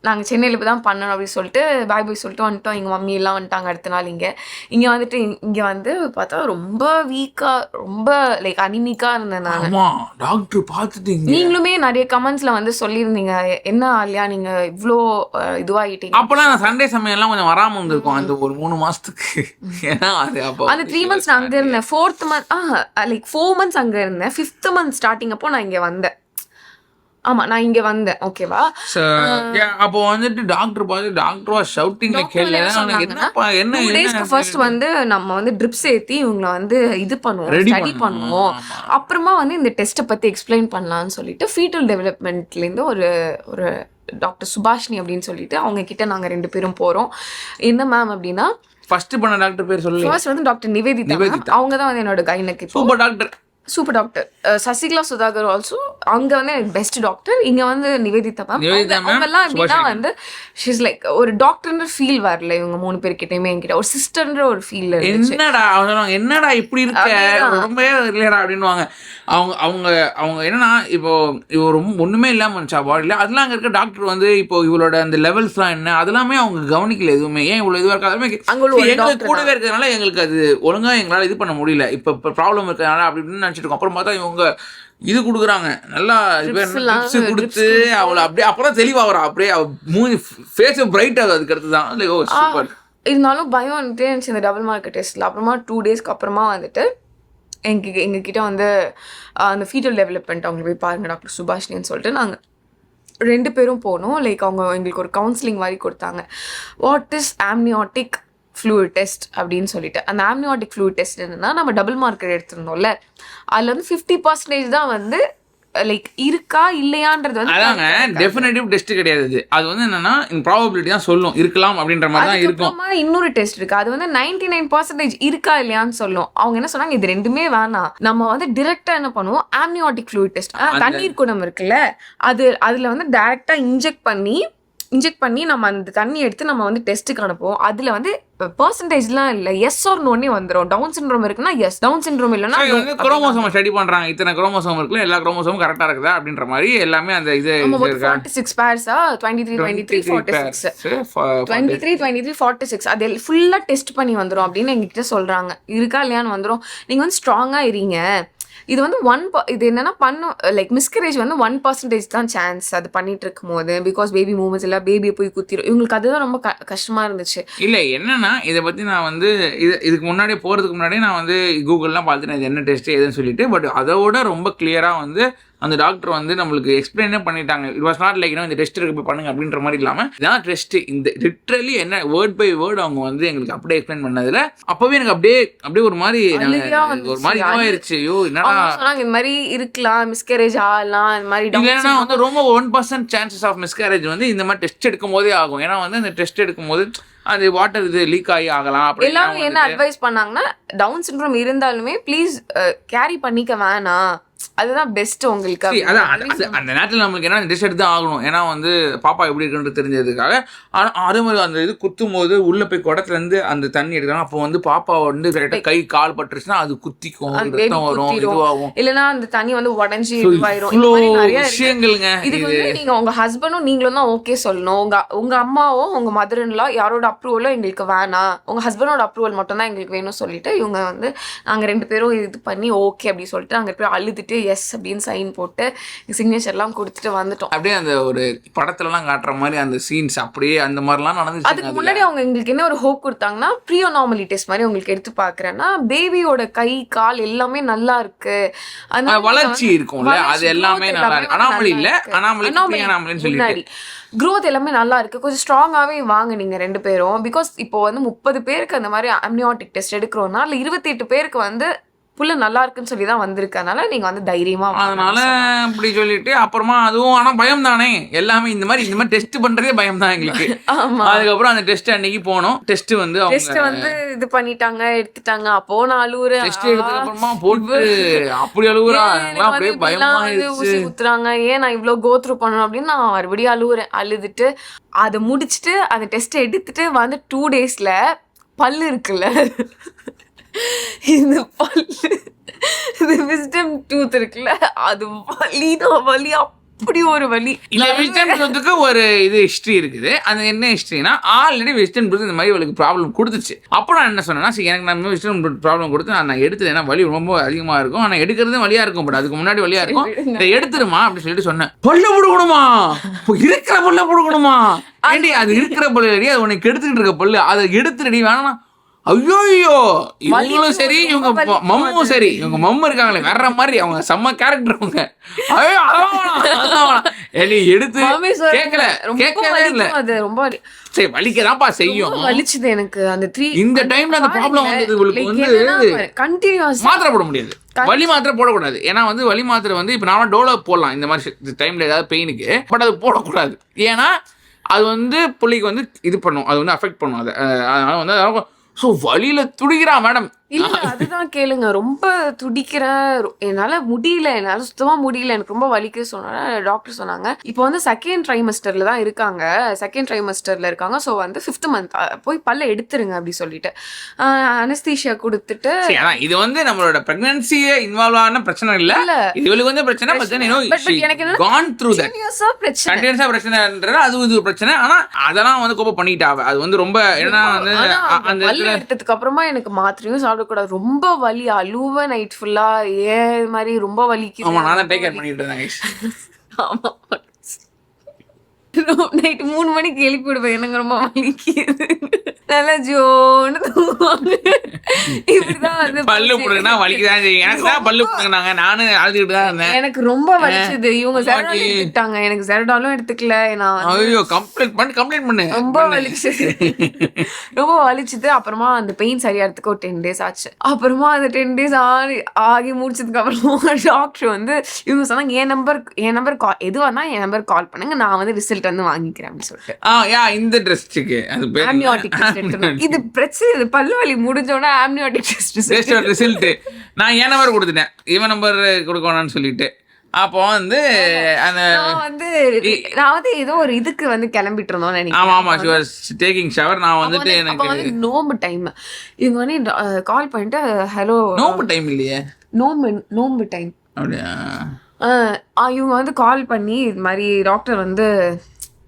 நாங்கள் சென்னையில் போய் தான் பண்ணணும் அப்படின்னு சொல்லிட்டு பை பை சொல்லிட்டு வந்துட்டோம். எங்கள் மம்மி எல்லாம் வந்துட்டாங்க அடுத்த நாள். இங்கே வந்துட்டு இங்கே வந்து பார்த்தா ரொம்ப வீக்காக, ரொம்ப லைக் அனிமிக்காக இருந்தேன் நான். டாக்டர் பார்த்துட்டு நீங்களுமே நிறைய கமெண்ட்ஸில் வந்து சொல்லியிருந்தீங்க, என்ன இல்லையா நீங்கள் இவ்வளோ இதுவாகிட்டீங்க. அப்போலாம் நான் சண்டே சமயம்லாம் கொஞ்சம் வராமல் இருந்திருக்கோம் அந்த ஒரு 3 மாதத்துக்கு. ஏன்னா அது அப்போ அந்த 3 months நான் அங்கே இருந்தேன். 4th month லைக் 4 months அங்கே இருந்தேன். 5th month ஸ்டார்டிங் அப்போ நான் இங்கே வந்தேன். ஆமா நான் இங்க வந்தேன். ஓகேவா, அப்போ வந்துட்டு டாக்டர் பார்த்து டாக்டர் வாஸ் ஷவுட்டிங் என்ன ஃபர்ஸ்ட் வந்து நம்ம வந்து ட்ரிப்ஸ் ஏத்தி இவங்களை வந்து இது பண்ணுவோம், ஸ்டடி பண்ணுவோம், அப்புறமா வந்து இந்த டெஸ்ட்டை பத்தி எக்ஸ்பிளைன் பண்ணலாம்னு சொல்லிட்டு ஃபீட்டல் டெவலப்மெண்ட்லேருந்து ஒரு டாக்டர் சுபாஷினி அப்படின்னு சொல்லிட்டு அவங்க கிட்ட நாங்க 2 பேரும் போறோம். என்ன மேம் அப்படின்னா ஃபர்ஸ்ட் பண்ண டாக்டர் பேர் சொல்லு. ஃபர்ஸ்ட் வந்து டாக்டர் நிவேதிதா, அவங்க தான் வந்து என்னோட கைனக்கு super doctor. Sasikala Sudhakar also அங்க வந்து பெஸ்ட் டாக்டர். இங்க வந்து நிவேதிதா மேம், அவங்கெல்லாம் எப்படின்னா வந்து ஷீஸ் லைக் ஒரு டாக்டர்ன்ற ஃபீல் வரல இவங்க 3 பேர்கிட்டயுமே. என்கிட்ட ஒரு சிஸ்டர்ன்ற ஒரு ஃபீல் இருந்துச்சு. என்னடா இப்படி இருக்க ரொம்பவே இல்லடா அப்படின்னுவாங்க. அவங்க என்னன்னா இப்போ ரொம்ப ஒண்ணுமே இல்லாம இருந்துச்சா பாடியில, அதெல்லாம் அங்க இருக்க டாக்டர் வந்து இப்போ இவளோட அந்த லெவல்ஸ்லாம் என்ன அதெல்லாமே அவங்க கவனிக்கல எதுவுமே. ஏன் இவ்வளவு இதுவா இருக்காதுமே எங்களுக்கு கூடவே இருக்கிறதுனால எங்களுக்கு அது ஒழுங்கா எங்களால இது பண்ண முடியல. இப்ப ப்ராப்ளம் இருக்கிறதுனால அப்படின்னு அப்புறம் பார்த்தா இவங்க இது கொடுக்குறாங்க, நல்லா கொடுத்து அவளை அப்படியே அப்புறம் தெளிவாகிறா, அப்படியே மூஞ்சி ஃபேஸ் பிரைட் ஆகுது. அதுக்கு அடுத்து தான் சூப்பர். இருந்தாலும் பயம் வந்துட்டே இருந்துச்சு இந்த டபுள் மார்க்கெட் டெஸ்ட்ல. அப்புறமா 2 days அப்புறமா வந்துட்டு எங்ககிட்ட வந்து அந்த ஃபீட்டல் டெவலப்மெண்ட் அவங்க போய் பாருங்க டாக்டர் சுபாஷினின்னு சொல்லிட்டு நாங்கள் 2 பேரும் போனோம். லைக் அவங்க எங்களுக்கு ஒரு கவுன்சிலிங் மாதிரி கொடுத்தாங்க. What is amniotic fluid test அப்படின்னு சொல்லிட்டு. அந்த ஆம்னியாட்டிக் ஃப்ளூயிட் டெஸ்ட் என்னன்னா, நம்ம டபுள் மார்க்கெட் எடுத்திருந்தோம்ல, அதில் வந்து 50% தான் வந்து லைக் இருக்கா இல்லையான்றது வந்து அதாங்க டெஃபினட்டிவ் டெஸ்ட் கிடையாது. அது வந்து என்னன்னா ப்ராபபிலிட்டி தான் சொல்லும், இருக்கலாம் அப்படின்ற மாதிரி தான் இருக்கும். இன்னொரு டெஸ்ட் இருக்கு, அது வந்து 99% இருக்கா இல்லையான்னு சொல்லும். அவங்க என்ன சொன்னாங்க, இது 2மே வேணாம், நம்ம வந்து டிரெக்டா என்ன பண்ணுவோம், ஆம்னியாட்டிக் ஃப்ளூயிட் டெஸ்ட், தண்ணீர் குடம் இருக்குல்ல, அதுல வந்து டைரக்டா இன்ஜெக்ட் பண்ணி நம்ம அந்த தண்ணி எடுத்து நம்ம வந்து டெஸ்ட்டுக்கு அனுப்புவோம். அதில் வந்து பெர்சன்டேஜ்லாம் இல்லை, எஸ் ஆர் நோன்னே வந்துடும். டவுன் சிண்ட்ரோம் இருக்குன்னா எஸ், டவுன் சிண்ட்ரோம் இல்லைன்னா குரோமோசோம் ஸ்டடி பண்றாங்க. இத்தனை குரோமோசோம் இருக்குல்ல, எல்லா குரோமோசோமும் கரெக்டாக இருக்குதா அப்படின்ற மாதிரி எல்லாமே அந்த இது 46 பேர்ஸா 23 அது ஃபுல்லாக டெஸ்ட் பண்ணி வந்துடும் அப்படின்னு எங்ககிட்ட சொல்கிறாங்க. இருக்கா இல்லையான்னு வந்துடும். நீங்கள் வந்து ஸ்ட்ராங்காக இருங்க, இது வந்து இது என்னன்னா லைக் மிஸ்கரேஜ் வந்து 1% தான் சான்ஸ் அது பண்ணிட்டு இருக்கும் போது, பிகாஸ் பேபி மூமெண்ட்ஸ் எல்லாம் பேபியை போய் குத்திரும். இவங்களுக்கு அதுதான் ரொம்ப கஷ்டமா இருந்துச்சு. இல்லை என்னன்னா இதை பற்றி நான் வந்து இதுக்கு முன்னாடியே போகிறதுக்கு முன்னாடியே நான் வந்து கூகுள்லாம் பார்த்துட்டேன் இது என்ன டெஸ்ட்டு எதுன்னு சொல்லிட்டு. பட் அதோட ரொம்ப கிளியராக வந்து அந்த டாக்டர் வந்து நம்மளுக்கு எக்ஸ்பிளைனே பண்ணிட்டாங்க. இட் வாஸ் நாட் லைக் இந்த டெஸ்ட் இருக்கு போய் பண்ணுங்க அப்படின்ற மாதிரி இல்லாமல் இதான் டெஸ்ட், இந்த லிட்ரலி என்ன வேர்ட் பை வேர்டு அவங்க வந்து எங்களுக்கு அப்படியே எக்ஸ்பிளைன் பண்ணதுல அப்பவே எனக்கு அப்படியே ஒரு மாதிரி ஆயிடுச்சு. ஐயோ என்னடா இந்த மாதிரி இருக்கலாம், மிஸ்கேரேஜ் ஆகலாம், இந்த மாதிரி இல்லைன்னா வந்து ரொம்ப 1% சான்சஸ் ஆஃப் மிஸ்கேரேஜ் வந்து இந்த மாதிரி டெஸ்ட் எடுக்கும் போதே ஆகும். ஏன்னா வந்து இந்த டெஸ்ட் எடுக்கும் போது அது வாட்டர் இது லீக் ஆகி ஆகலாம். எல்லாரும் என்ன அட்வைஸ் பண்ணாங்கன்னா டவுன் சிண்ட்ரோம் இருந்தாலுமே ப்ளீஸ் கேரி பண்ணிக்க வேணாம், அதுதான் பெஸ்ட் உங்களுக்கு. அந்த நேரத்தில் நம்மளுக்கு என்ன டெஸ்ட் எடுத்து ஆகணும், ஏன்னா வந்து பாப்பா எப்படி இருக்குன்றது தெரிஞ்சதுக்காக. ஆனால் அதே மாதிரி அந்த இது குத்தும் போது உள்ளே போய் குடத்துலேருந்து அந்த தண்ணி எடுக்கிறாங்க. அப்போ வந்து பாப்பா வந்து கரெக்டாக கை கால் பட்டுருச்சுன்னா அது குத்திக்கும், ரத்தம் வரும், இதுவாகும். இல்லைன்னா அந்த தண்ணி வந்து உடஞ்சி இதுவாயிரும். விஷயங்கள்ங்க. இதுக்கு வந்து நீங்க உங்க ஹஸ்பண்டும் நீங்களும் தான் ஓகே சொல்லணும். உங்க அம்மாவும் உங்க மதர்ன்லாம் யாரோட அப்ரூவலும் எங்களுக்கு வேணாம், உங்க ஹஸ்பண்டோட அப்ரூவல் மட்டும் தான் எங்களுக்கு வேணும்னு சொல்லிட்டு இவங்க வந்து நாங்கள் 2 பேரும் இது பண்ணி ஓகே அப்படி சொல்லிட்டு நாங்கள் போய் அழுதுட்டு எஸ் அப்படின்னு சைன் போட்டு சிக்னேச்சர்லாம் கொடுத்துட்டு வந்துட்டோம். அப்படியே அந்த ஒரு படத்துலலாம் காட்டுற மாதிரி அந்த சீன்ஸ் அப்படியே அந்த மாதிரிலாம் நடந்துச்சு. அதுக்கு முன்னாடி அவங்க எங்களுக்கு என்ன ஒரு ஹோப் கொடுத்தாங்கன்னா ப்ரீயோனாமலி டெஸ்ட் மாதிரி உங்களுக்கு எடுத்து பார்க்குறேன்னா பேபியோட கை கால் எல்லாமே நல்லா இருக்கு, அந்த வளர்ச்சி இருக்கும்ல அது எல்லாமே நல்லா இருக்கு. அனாமலி இல்ல, அனாமலின்னு சொல்லிட்டு க்ரோத் எல்லாமே நல்லா இருக்கு, கொஞ்சம் ஸ்ட்ராங்காகவே வாங்க நீங்கள் 2 பேரும். பிகாஸ் இப்போ வந்து 30 பேருக்கு அந்த மாதிரி அம்னியாட்டிக் டெஸ்ட் எடுக்கிறோம்னா இல்லை 28 பேருக்கு வந்து புள்ள நல்லா இருக்குன்னு சொல்லி தான் வந்திருக்கனால நீங்க வந்து தைரியமா அதனால அப்படி சொல்லிட்டு அப்புறமா அதுவும் ஆனா பயம் தானே எல்லாமே இந்த மாதிரி டெஸ்ட் பண்றதே பயம் தான் எங்களுக்கு. அதுக்கப்புறம் அந்த டெஸ்ட் அன்னைக்கு போனோம். டெஸ்ட் வந்து இது பண்ணிட்டாங்க, எடுத்துட்டாங்க. அப்போ நான் அழுவுறேன். டெஸ்ட் எடுத்ததுக்கு அப்புறமா போட்டு அப்படி அழுவுறாங்க, அப்படியே பயமா ஊசி குத்துறாங்க, ஏன் நான் இவ்வளவு கோ த்ரூ பண்ணணும் அப்படின்னு நான் மறுபடியும் அழுவுறேன். அழுதுட்டு அதை முடிச்சுட்டு அந்த டெஸ்ட் எடுத்துட்டு வந்து 2 daysல பல்லு இருக்குல்ல, இந்த பல்லு இந்த விஸ்டம் டூத் இருக்குல்ல, அது வலி அப்படி ஒரு வலி. இல்ல விஸ்டம் டூத்துக்கு ஒரு இது ஹிஸ்டரி இருக்குது. அது என்ன ஹிஸ்டரினா ஆல்ரெடி விஸ்டம் டூத் இந்த மாதிரி அவளுக்கு ப்ராப்ளம் கொடுத்துச்சு. அப்புறம் நான் என்ன சொன்னேன்னா சரி எனக்கு நம்ம விஸ்டம் டூத் ப்ராப்ளம் கொடுத்து நான் எடுத்தது ஏன்னா வலி ரொம்ப அதிகமாக இருக்கும், ஆனால் எடுக்கிறதும் வலியா இருக்கும், பட் அதுக்கு முன்னாடி வலியா இருக்கும், இதை எடுத்துருமா அப்படின்னு சொல்லிட்டு சொன்னேன். பல்ல போடுக்கணுமா, இருக்கிற பல்ல போடுக்கணுமா, ஏண்டி அது இருக்கிற பல்லு ரெடி, அது உனக்கு எடுத்துக்கிட்டு இருக்க பல்லு அதை எடுத்து ரெடி வேணா. ஐயோ இவங்களும் சரி இவங்க மம்மும் சரி, இவங்க மம்மு இருக்காங்களே வேற மாதிரி அவங்க செம்ம கேரக்டர் அவங்க. ஐயோ எடுத்து கேட்கவே இல்லை, ரொம்ப சரி வலிக்கதான்ப்பா செய்யும். வலிச்சுது எனக்கு அந்த 3 இந்த டைம்ல அந்த ப்ராப்ளம் வந்தது உங்களுக்கு வந்து கண்டினியூஸ் மாத்திரை போட முடியாது, வலி மாத்திரை போடக்கூடாது. ஏன்னா வந்து வலி மாத்திரை வந்து இப்போ நான் டோலோ போடலாம் இந்த மாதிரி டைம்ல ஏதாவது பெயினுக்கு, பட் அது போடக்கூடாது. ஏன்னா அது வந்து புள்ளிக்கு வந்து இது பண்ணும், அது வந்து அஃபெக்ட் பண்ணும். அதனால வந்து ஸோ வலியில் துடிக்கிறா மேடம். இல்லை அதுதான் கேளுங்க, ரொம்ப துடிக்கிறேன், என்னால் முடியல, என்னால் சுத்தமாக முடியல, எனக்கு ரொம்ப வலிக்கு சொன்னா டாக்டர் சொன்னாங்க. இப்போ வந்து 2nd trimester தான் இருக்காங்க, 2nd trimester இருக்காங்க. ஸோ வந்து 5th month போய் பல்ல எடுத்துருங்க அப்படி சொல்லிட்டு அனஸ்தீஷியா கொடுத்துட்டு. இது வந்து நம்மளோட பிரெக்னன்சியே இன்வால்வ் ஆன பிரச்சனை இல்லை, இவளுக்கு வந்து பிரச்சனை பிரச்சனைன்றது அது ஒரு பிரச்சனை. ஆனா அதெல்லாம் வந்து கோப்ப பண்ணிட்டா, அது வந்து ரொம்ப ஏன்னா அந்த எடுத்ததுக்கு அப்புறமா எனக்கு மாத்திரையும் சாப்பிடக்கூடாது, ரொம்ப வலி, அழுவ நைட் ஃபுல்லா, ஏன் மாதிரி ரொம்ப வலிக்கு. ஆமா நான் டேக் கேர் பண்ணிட்டு இருந்தேன். ஆமா நைட் 3 மணிக்கு எழுப்பி விடுவேன், எனக்கு ரொம்ப வலிக்குது, நல்லா ஜோன்னு தூங்குவாங்க. இப்படிதான் வந்து பல்லு புடுங்கன்னா வலிக்குதான் செய்யும். எனக்கு தான் பல்லு புடுங்கினாங்க, நானும் அழுதுகிட்டு தான் இருந்தேன். எனக்கு ரொம்ப வலிச்சது. இவங்க செரடால் எடுத்துட்டாங்க, எனக்கு செரடாலும் எடுத்துக்கல. நான் ஐயோ கம்ப்ளைண்ட் பண்ணு, ரொம்ப வலிச்சது, ரொம்ப வலிச்சது. அப்புறமா அந்த பெயின் சரியாகிறதுக்கு ஒரு 10 days ஆச்சு. அப்புறமா அந்த 10 days ஆகி முடிச்சதுக்கு அப்புறமா டாக்டர் வந்து இவங்க சொன்னாங்க என் நம்பர் கால் எதுவானா என் நம்பர் கால் பண்ணுங்க, நான் வந்து ரிசல்ட் வந்து வாங்கிக்கிறேன் அப்படின்னு சொல்லிட்டு. இந்த ட்ரெஸ்க்கு அது பேர் ஆம்னியாட்டிக் டெஸ்ட். இது பிரச்சனை, இது பல்லு வலி முடிஞ்சோட ஆம்னியாட்டிக் டெஸ்ட் ரிசல்ட் நான் என் நம்பர் கொடுத்துட்டேன், இவன் நம்பர் கொடுக்க வேணாம்னு சொல்லிட்டு. அப்போ வந்து நான் வந்து ஏதோ ஒரு இதுக்கு வந்து கிளம்பிட்டு இருந்தோம் நினைக்கிறேன். ஆமா she was taking shower. நான் வந்துட்டு எனக்கு வந்து நோம்பு டைம், இவங்க வந்து கால் பண்ணிட்டு ஹலோ. நோம்பு டைம் இல்லையே, நோம்பு டைம் அப்படியா? இவங்க வந்து கால் பண்ணி இது மாதிரி டாக்டர் வந்து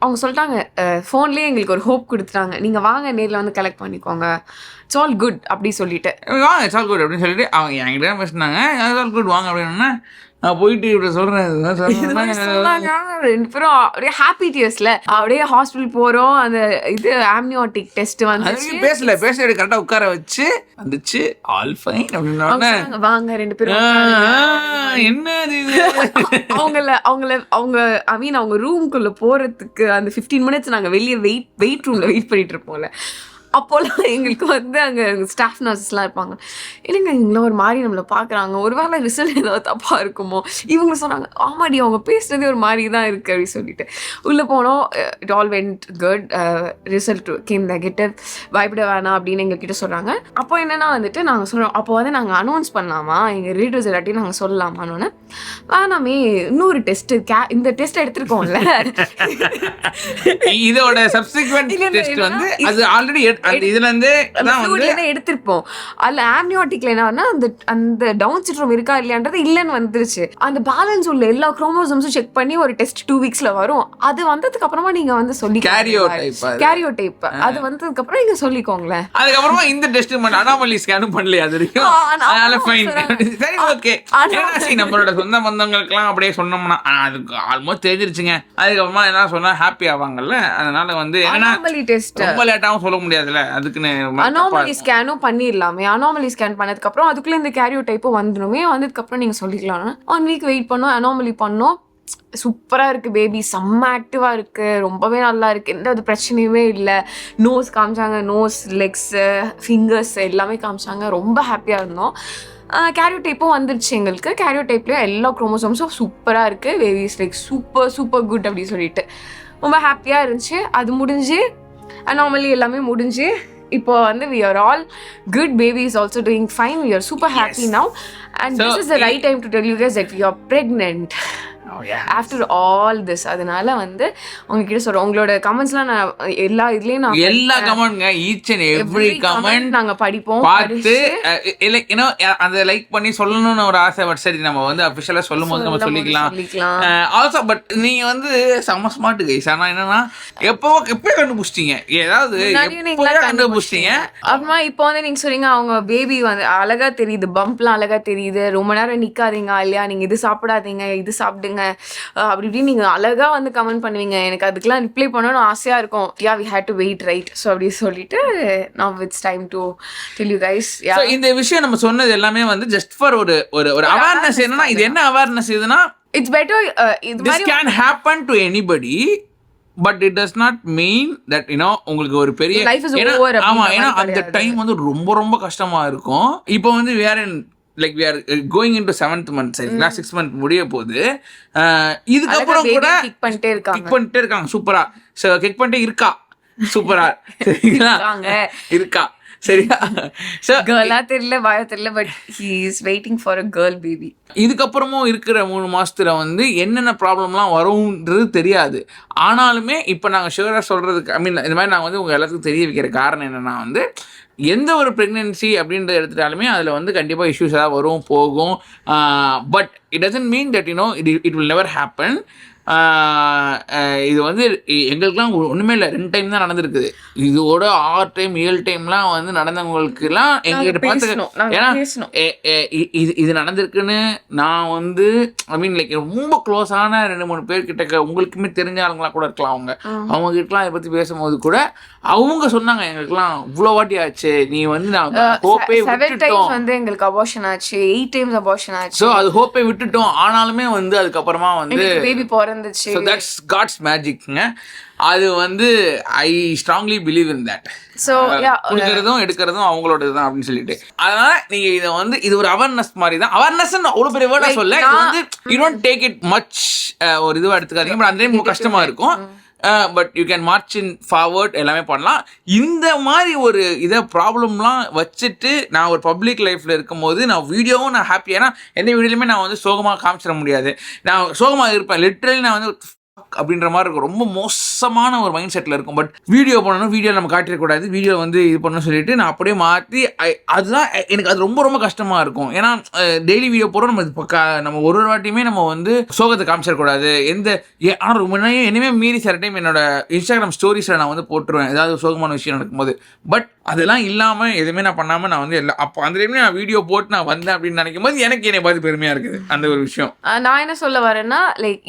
அவங்க சொல்லிட்டாங்க ஃபோன்லேயே எங்களுக்கு ஒரு ஹோப் கொடுத்துட்டாங்க, நீங்கள் வாங்க நேரில் வந்து கலெக்ட் பண்ணிக்கோங்க, இட்ஸ் ஆல் குட் அப்படி சொல்லிட்டு வாங்க இட்ஸ் ஆல் குட் அப்படின்னு சொல்லிட்டு அவங்க என்கிட்ட பேசினாங்க, இட்ஸ் ஆல் குட் வாங்க அப்படின்னா நான் போயிட்டு இப்படி சொல்கிறேன். ரெண்டு பேரும் அப்படியே ஹாப்பி டியர்ஸ்ல அப்படியே ஹாஸ்பிட்டல் போகிறோம். அந்த இது ஆம்னியோட்டிக் டெஸ்ட் வந்து பேசல கரெக்டாக உட்கார வச்சு வந்துச்சு ஆல் ஃபைன் அப்படின்னு வாங்க ரெண்டு பேரும் என்னது அவங்க ஐ மீன் அவங்க ரூம்குள்ள போறதுக்கு அந்த 15 மினிட்ஸ் நாங்கள் வெளியே வெயிட் ரூம்ல வெயிட் பண்ணிட்டு இருப்போம்ல, அப்போல்லாம் எங்களுக்கு வந்து அங்கே ஸ்டாஃப் நர்ஸஸ்லாம் இருப்பாங்க. இல்லைங்க இவங்களாம் ஒரு மாதிரி நம்மளை பார்க்குறாங்க, ஒரு வேளை ரிசல்ட் ஏதாவது தப்பாக இருக்குமோ, இவங்க சொன்னாங்க ஆமாடி அவங்க பேசுகிறதே ஒரு மாதிரி தான் இருக்குது அப்படின்னு சொல்லிட்டு உள்ளே போனோம். It all went good, result game negative, பயப்பட வேணாம் அப்படின்னு எங்ககிட்ட சொல்கிறாங்க. அப்போ என்னென்னா வந்துட்டு நாங்கள் சொல்கிறோம், அப்போ வந்து நாங்கள் அனௌன்ஸ் பண்ணலாமா எங்கள் ரிலேட்டிவ்ஸ் எல்லாத்தையும் நாங்கள் சொல்லலாமான்னு, வேணாமே இன்னொரு டெஸ்ட்டு இந்த டெஸ்ட் எடுத்துருக்கோம்ல, இதோட சப்சிக்வெண்ட் டெஸ்ட் வந்து அது ஆல்ரெடி இதுல இருந்து எடுத்திருப்போம். அதுல ஆம்னியோட்டிக்ல என்ன அந்த டவுன் சிண்ட்ரோம் இருக்கா இல்லையான்றது இல்லன்னு வந்துருச்சு. அந்த பேலன்ஸ் உள்ள எல்லா குரோமோசோம்ஸும் செக் பண்ணி ஒரு டெஸ்ட் 2 வீக்ஸ்ல வரும். அது வந்ததுக்கு அப்புறமா நீங்க வந்து சொல்லி கேரியோடைப் அது வந்ததுக்கு அப்புறம் நீங்க சொல்லிக்கோங்களேன். அதுக்கப்புறமா இந்த டெஸ்ட் அனாமலி ஸ்கேனும் பண்ணல, அது வரைக்கும் அதனால ஃபைன், சரி ஓகே. நம்மளோட சொந்த பந்தங்களுக்குலாம் அப்படியே சொன்னோம்னா அதுக்கு ஆல்மோஸ்ட் தெரிஞ்சிருச்சுங்க. அதுக்கப்புறமா என்ன சொன்னா ஹாப்பி ஆவாங்கல்ல, அதனால வந்து அனாமலி டெஸ்ட் ரொம்ப லேட்டாவும் சொல்ல முடியாது. அனாமலி ஸ்கேனும் பண்ணிடலாமே. அனாமலி ஸ்கேன் பண்ணதுக்கு அப்புறம் அதுக்குள்ள இந்த கேரியோடைப்பும் வந்துடுமே, வந்ததுக்கு அப்புறம் நீங்க சொல்லிக்கலாம். 1 வீக் வெயிட் பண்ணோம், அனாமலி பண்ணோம். சூப்பராக இருக்குது பேபி, செம்ம ஆக்டிவாக இருக்குது, ரொம்பவே நல்லா இருக்குது, எந்த ஒரு பிரச்சனையுமே இல்லை. நோஸ் காமிச்சாங்க, நோஸ் லெக்ஸு ஃபிங்கர்ஸ் எல்லாமே காமிச்சாங்க, ரொம்ப ஹாப்பியாக இருந்தோம். கேரியோடைப்பும் வந்துருச்சு எங்களுக்கு. கேரியோடைப்லேயும் எல்லா குரோமோசோம்ஸும் சூப்பராக இருக்குது, பேபிஸ் லைக் சூப்பர் குட் அப்படின்னு சொல்லிட்டு ரொம்ப ஹாப்பியாக இருந்துச்சு. அது முடிஞ்சு அனாமலி எல்லாமே முடிஞ்சு இப்போ வந்து we are all good, baby is also doing fine, we are super happy now, and so, this is the right time to tell you guys that we are pregnant. After all this. அதனால வந்து உங்ககிட்ட சொல்றோம், உங்களோட கமெண்ட்ஸ்லாம் நான் எல்லா கமெண்ட்ங்க each and every comment நாங்க படிப்போம், பார்த்து அதை லைக் பண்ணி சொல்லணும்னு ஒரு ஆசை. பட் சரி நம்ம வந்து அஃபிஷியலா சொல்லும் போது நம்ம சொல்லிக்கலாம். ஆல்சோ பட் நீங்க வந்து செம்ம ஸ்மார்ட் கைஸ். ஆனா என்னன்னா எப்போ கண்டுபிடிச்சிட்டீங்க, ஏதாவது கண்டுபிடிச்சிட்டீங்க. அப்புறமா இப்போ வந்து நீங்க சொல்றீங்க அவங்க பேபி வந்து அழகா தெரியுது, பம்ப்லாம் அழகா தெரியுது, ரொம்ப நேரம் நிக்காதீங்க இல்லையா, நீங்க இது சாப்பிடாதீங்க இது சாப்பிடுங்க அப்படி இப்படின்னு நீங்க அழகா வந்து கமெண்ட் பண்ணுவீங்க. எனக்கு அதுக்கெல்லாம் ரிப்ளை பண்ணணும்னு ஆசையா இருக்கும். we had to wait right, so அப்படி சொல்லிட்டு now it's time to tell you guys. so இந்த விஷயம் நம்ம சொன்னது எல்லாமே வந்து just for ஒரு awareness. என்னன்னா இது என்ன awareness இதுனா, it's better this can happen to anybody, but it does not mean that உங்களுக்கு ஒரு பெரிய ஆமா, ஏன்னா அந்த டைம் வந்து ரொம்ப ரொம்ப கஷ்டமா இருக்கும். இப்போ வந்து we are going into 7th month, சரிங்களா, 6th month முடிய போகுது. இதுக்கப்புறம் கூட கிக் பண்ணிட்டே இருக்காங்க சூப்பரா, கிக் பண்ணிட்டே இருக்கா சூப்பரா, சரிங்களா இருக்கா, சரியா, கேர்லா தெரியல பாயா தெரியல, but he is waiting for a girl baby. இதுக்கப்புறமும் இருக்கிற 3 மாசத்துல வந்து என்னென்ன ப்ராப்ளம்லாம் வரும்ன்றது தெரியாது. ஆனாலுமே இப்போ நாங்கள் ஷுவராக சொல்றதுக்கு ஐ மீன் இந்த மாதிரி நாங்கள் வந்து உங்கள் எல்லாத்துக்கும் தெரிய வைக்கிற காரணம் என்னன்னா வந்து எந்த ஒரு ப்ரெக்னென்சி அப்படின்றத எடுத்துட்டாலுமே அதில் வந்து கண்டிப்பாக இஷ்யூஸ் ஏதாவது வரும் போகும். But it doesn't mean that it will never happen. இது வந்து எங்களுக்குலாம் ஒன்றுமே இல்லை, 2 டைம் தான் நடந்திருக்குது. இதோட 6 டைம் 7 டைம்லாம் வந்து நடந்தவங்களுக்குலாம் எங்ககிட்ட பார்த்து, ஏன்னா இது நடந்திருக்குன்னு நான் வந்து ஐ மீன் லைக் ரொம்ப க்ளோஸான 2-3 பேர்கிட்ட உங்களுக்குமே தெரிஞ்ச ஆளுங்களாம் கூட இருக்கலாம். அவங்க கிட்டலாம் இதை பற்றி பேசும்போது கூட அவங்க சொன்னாங்க எங்களுக்குலாம் இவ்வளோ வாட்டி ஆச்சு, நீ வந்து நான் ஹோப்பே விட்டுட்டோம், வந்து எங்களுக்கு அபார்ஷன் ஆச்சு, 8 டைம்ஸ் அபார்ஷன் ஆச்சு. ஸோ அது ஹோப்பே விட்டுட்டோம். ஆனாலுமே வந்து அதுக்கப்புறமா வந்து பேபி பிறந்துச்சு. ஸோ தட்ஸ் காட்ஸ் மேஜிக்ங்க. அது வந்து I strongly believe in that. So கொடுக்கறதும் எடுக்கிறதும் அவங்களோட தான் அப்படின்னு சொல்லிட்டு, அதனால நீங்க இதை வந்து இது ஒரு அவேர்னஸ் மாதிரி தான். அவேர்னஸ் அவ்வளோ பெரிய வேர்டா சொல்ல, இது வந்து you don't take it much ஒரு இதுவாக எடுத்துக்காதீங்க. பட் அந்த டைம் கஷ்டமா இருக்கும். But you can March in forward, எல்லாமே பண்ணலாம். இந்த மாதிரி ஒரு இதை ப்ராப்ளம்லாம் வச்சுட்டு நான் ஒரு பப்ளிக் லைஃப்பில் இருக்கும்போது நான் வீடியோவும் நான் ஹாப்பி, ஏன்னா எந்த வீடியோலையுமே நான் வந்து சோகமாக காமிச்சிட முடியாது. நான் சோகமாக இருப்பேன் லிட்ரலி. நான் வந்து அப்படின்ற மாதிரி இருக்கும். ரொம்ப மோசமான ஒரு மைண்ட் செட்டில் இருக்கும். பட் வீடியோ பண்ணணும், வீடியோ நம்ம காட்டிடக்கூடாது, வீடியோ வந்து இது பண்ணணும்னு சொல்லிட்டு நான் அப்படியே மாற்றி அதுதான் எனக்கு அது ரொம்ப ரொம்ப கஷ்டமாக இருக்கும். ஏன்னா டெய்லி வீடியோ போகிறோம், நம்ம ஒரு வாட்டியுமே நம்ம வந்து சோகத்தை காமிச்சிடக்கூடாது. ஆனால் ரொம்ப இனிமேல் மீறி சில டைம் என்னோட இன்ஸ்டாகிராம் ஸ்டோரிஸில் நான் வந்து போட்டுருவேன் ஏதாவது சோகமான விஷயம் நடக்கும்போது. பட் அதெல்லாம் இல்லாமல் எதுவுமே நான் பண்ணாமல் நான் வந்து அப்போ அந்த டைம்ல நான் வீடியோ போட்டு நான் வந்தேன் அப்படின்னு நினைக்கும் போது எனக்கு என்னை பார்த்து பெருமையாக இருக்குது அந்த ஒரு விஷயம். நான் என்ன சொல்ல வரேன்னா லைக்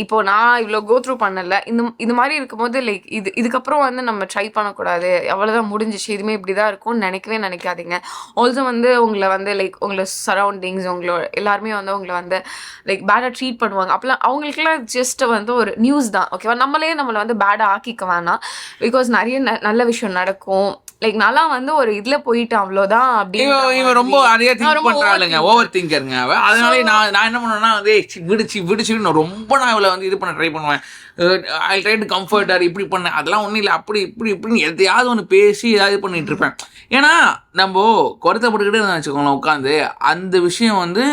இப்போ நான் இவ்வளோ கோ த்ரூ பண்ணல, இந்த மாதிரி இருக்கும்போது லைக் இதுக்கப்புறம் வந்து நம்ம ட்ரை பண்ணக்கூடாது, அவ்வளோதான் முடிஞ்சிச்சு, இதுவுமே இப்படி தான் இருக்கும்னு நினைக்காதீங்க. ஆல்சோ வந்து உங்களை வந்து லைக் உங்களை சரௌண்டிங்ஸ் உங்களோட எல்லாருமே வந்து உங்களை வந்து லைக் பேடாக ட்ரீட் பண்ணுவாங்க. அப்போலாம் அவங்களுக்குலாம் ஜஸ்ட் வந்து ஒரு நியூஸ் தான், ஓகேவா? நம்மளே நம்மளை வந்து பேடாக ஆக்கிக்க வேணாம். பிகாஸ் நிறைய நல்ல விஷயம் நடக்கும். லைக் நல்லா வந்து ஒரு இதுல போயிட்டு அவ்வளோதான் அப்படின்னு ரொம்ப நிறைய திங்க் பண்றாளுங்க, ஓவர் திங்கருங்க. அதனால நான் என்ன பண்ணுவேன்னா வந்து விடுச்சு நான் ரொம்ப நான் இவளை வந்து இது பண்ண ட்ரை பண்ணுவேன். ஐ ட்ரை டு கம்ஃபர்டர், இப்படி பண்ணேன், அதெல்லாம் ஒன்றும் இல்லை, அப்படி இப்படின்னு எதையாவது ஒன்று பேசி ஏதாவது பண்ணிட்டு இருப்பேன். ஏன்னா நம்ம குறைத்தப்பட்டுக்கிட்டே வச்சுக்கோங்களேன் உட்காந்து அந்த விஷயம் வந்து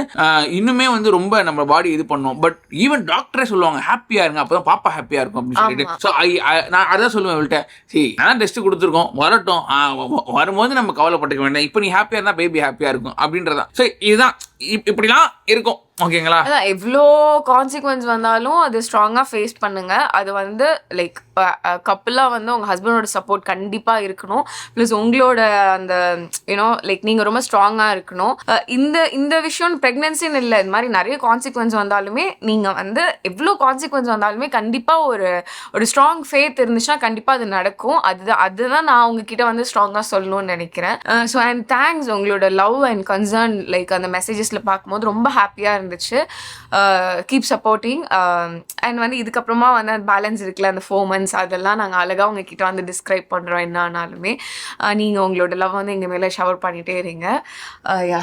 இன்னுமே வந்து ரொம்ப நம்ம பாடி இது பண்ணும். பட் ஈவன் டாக்டரே சொல்லுவாங்க ஹாப்பியாக இருங்க, அப்போ தான் பாப்பா ஹாப்பியாக இருக்கும் அப்படின்னு சொல்லிட்டு. ஸோ நான் அதான் சொல்லுவேன் இவள்கிட்ட, சரி நான் டெஸ்ட் கொடுத்துருக்கோம், வரட்டும், வரும்போது நம்ம கவலைப்பட்டுக்க வேண்டாம், இப்போ நீ ஹாப்பியாக இருந்தால் பேபி ஹாப்பியாக இருக்கும் அப்படின்றதான். ஸோ இதுதான் இப்படிலாம் இருக்கும், ஓகேங்களா? அதான் எவ்வளோ கான்சிக்வன்ஸ் வந்தாலும் அது ஸ்ட்ராங்காக ஃபேஸ் பண்ணுங்க. அது வந்து லைக் கப்புலாக வந்து உங்கள் ஹஸ்பண்டோட சப்போர்ட் கண்டிப்பாக இருக்கணும். ப்ளஸ் உங்களோட அந்த யூனோ லைக் நீங்கள் ரொம்ப ஸ்ட்ராங்காக இருக்கணும். இந்த விஷயம் ப்ரெக்னென்சின்னு இல்லை, இது மாதிரி நிறைய கான்சிக்வன்ஸ் வந்தாலுமே நீங்கள் வந்து எவ்வளோ கான்சிக்வன்ஸ் வந்தாலுமே கண்டிப்பாக ஒரு ஸ்ட்ராங் ஃபேத் இருந்துச்சுன்னா கண்டிப்பாக அது நடக்கும். அதுதான் நான் உங்ககிட்ட வந்து ஸ்ட்ராங்காக சொல்லணும்னு நினைக்கிறேன். ஸோ அண்ட் தேங்க்ஸ், உங்களோட லவ் அண்ட் கன்சர்ன் லைக் அந்த மெசேஜஸில் பார்க்கும்போது ரொம்ப ஹாப்பியாக இருந்துச்சு. Keep supporting. அண்ட் வந்து இதுக்கப்புறமா வந்து அந்த பேலன்ஸ் இருக்குல்ல, அந்த 4 months அதெல்லாம் நாங்கள் அழகாக உங்ககிட்ட வந்து டிஸ்கிரைப் பண்ணுறோம். என்ன ஆனாலுமே நீங்கள் உங்களோட லவ் வந்து எங்கள் மேலே ஷவர் பண்ணிகிட்டே இருங்க. யா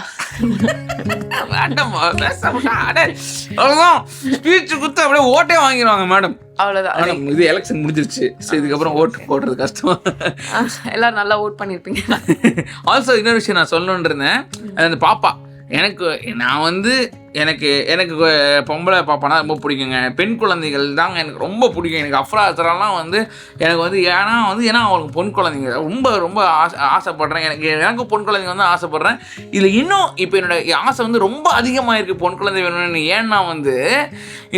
ஸ்பீச் கொடுத்து அப்படியே ஓட்டே வாங்கிடுவாங்க மேடம். அவ்வளோதான், இது எலெக்ஷன் முடிஞ்சிருச்சு. ஸோ இதுக்கப்புறம் ஓட்டு போடுறது கஷ்டம். எல்லாரும் நல்லா ஓட் பண்ணியிருப்பீங்க. ஆல்சோ இன்னொரு விஷயம் நான் சொல்லணுன்னு இருந்தேன், அந்த பாப்பா நான் வந்து எனக்கு பொம்பளை பாப்பானா ரொம்ப பிடிக்குங்க. பெண் குழந்தைகள் தாங்க எனக்கு ரொம்ப பிடிக்கும். எனக்கு அஃப்ரா அசரெல்லாம் வந்து எனக்கு வந்து ஏன்னா அவங்களுக்கு பொன் குழந்தைங்க ரொம்ப ரொம்ப ஆசைப்படுறேன். எனக்கு பொன் குழந்தைங்க வந்து ஆசைப்படுறேன். இதில் இன்னும் இப்போ என்னோட ஆசை வந்து ரொம்ப அதிகமாக இருக்குது, பொன் குழந்தை வேணும்னு. ஏன்னா வந்து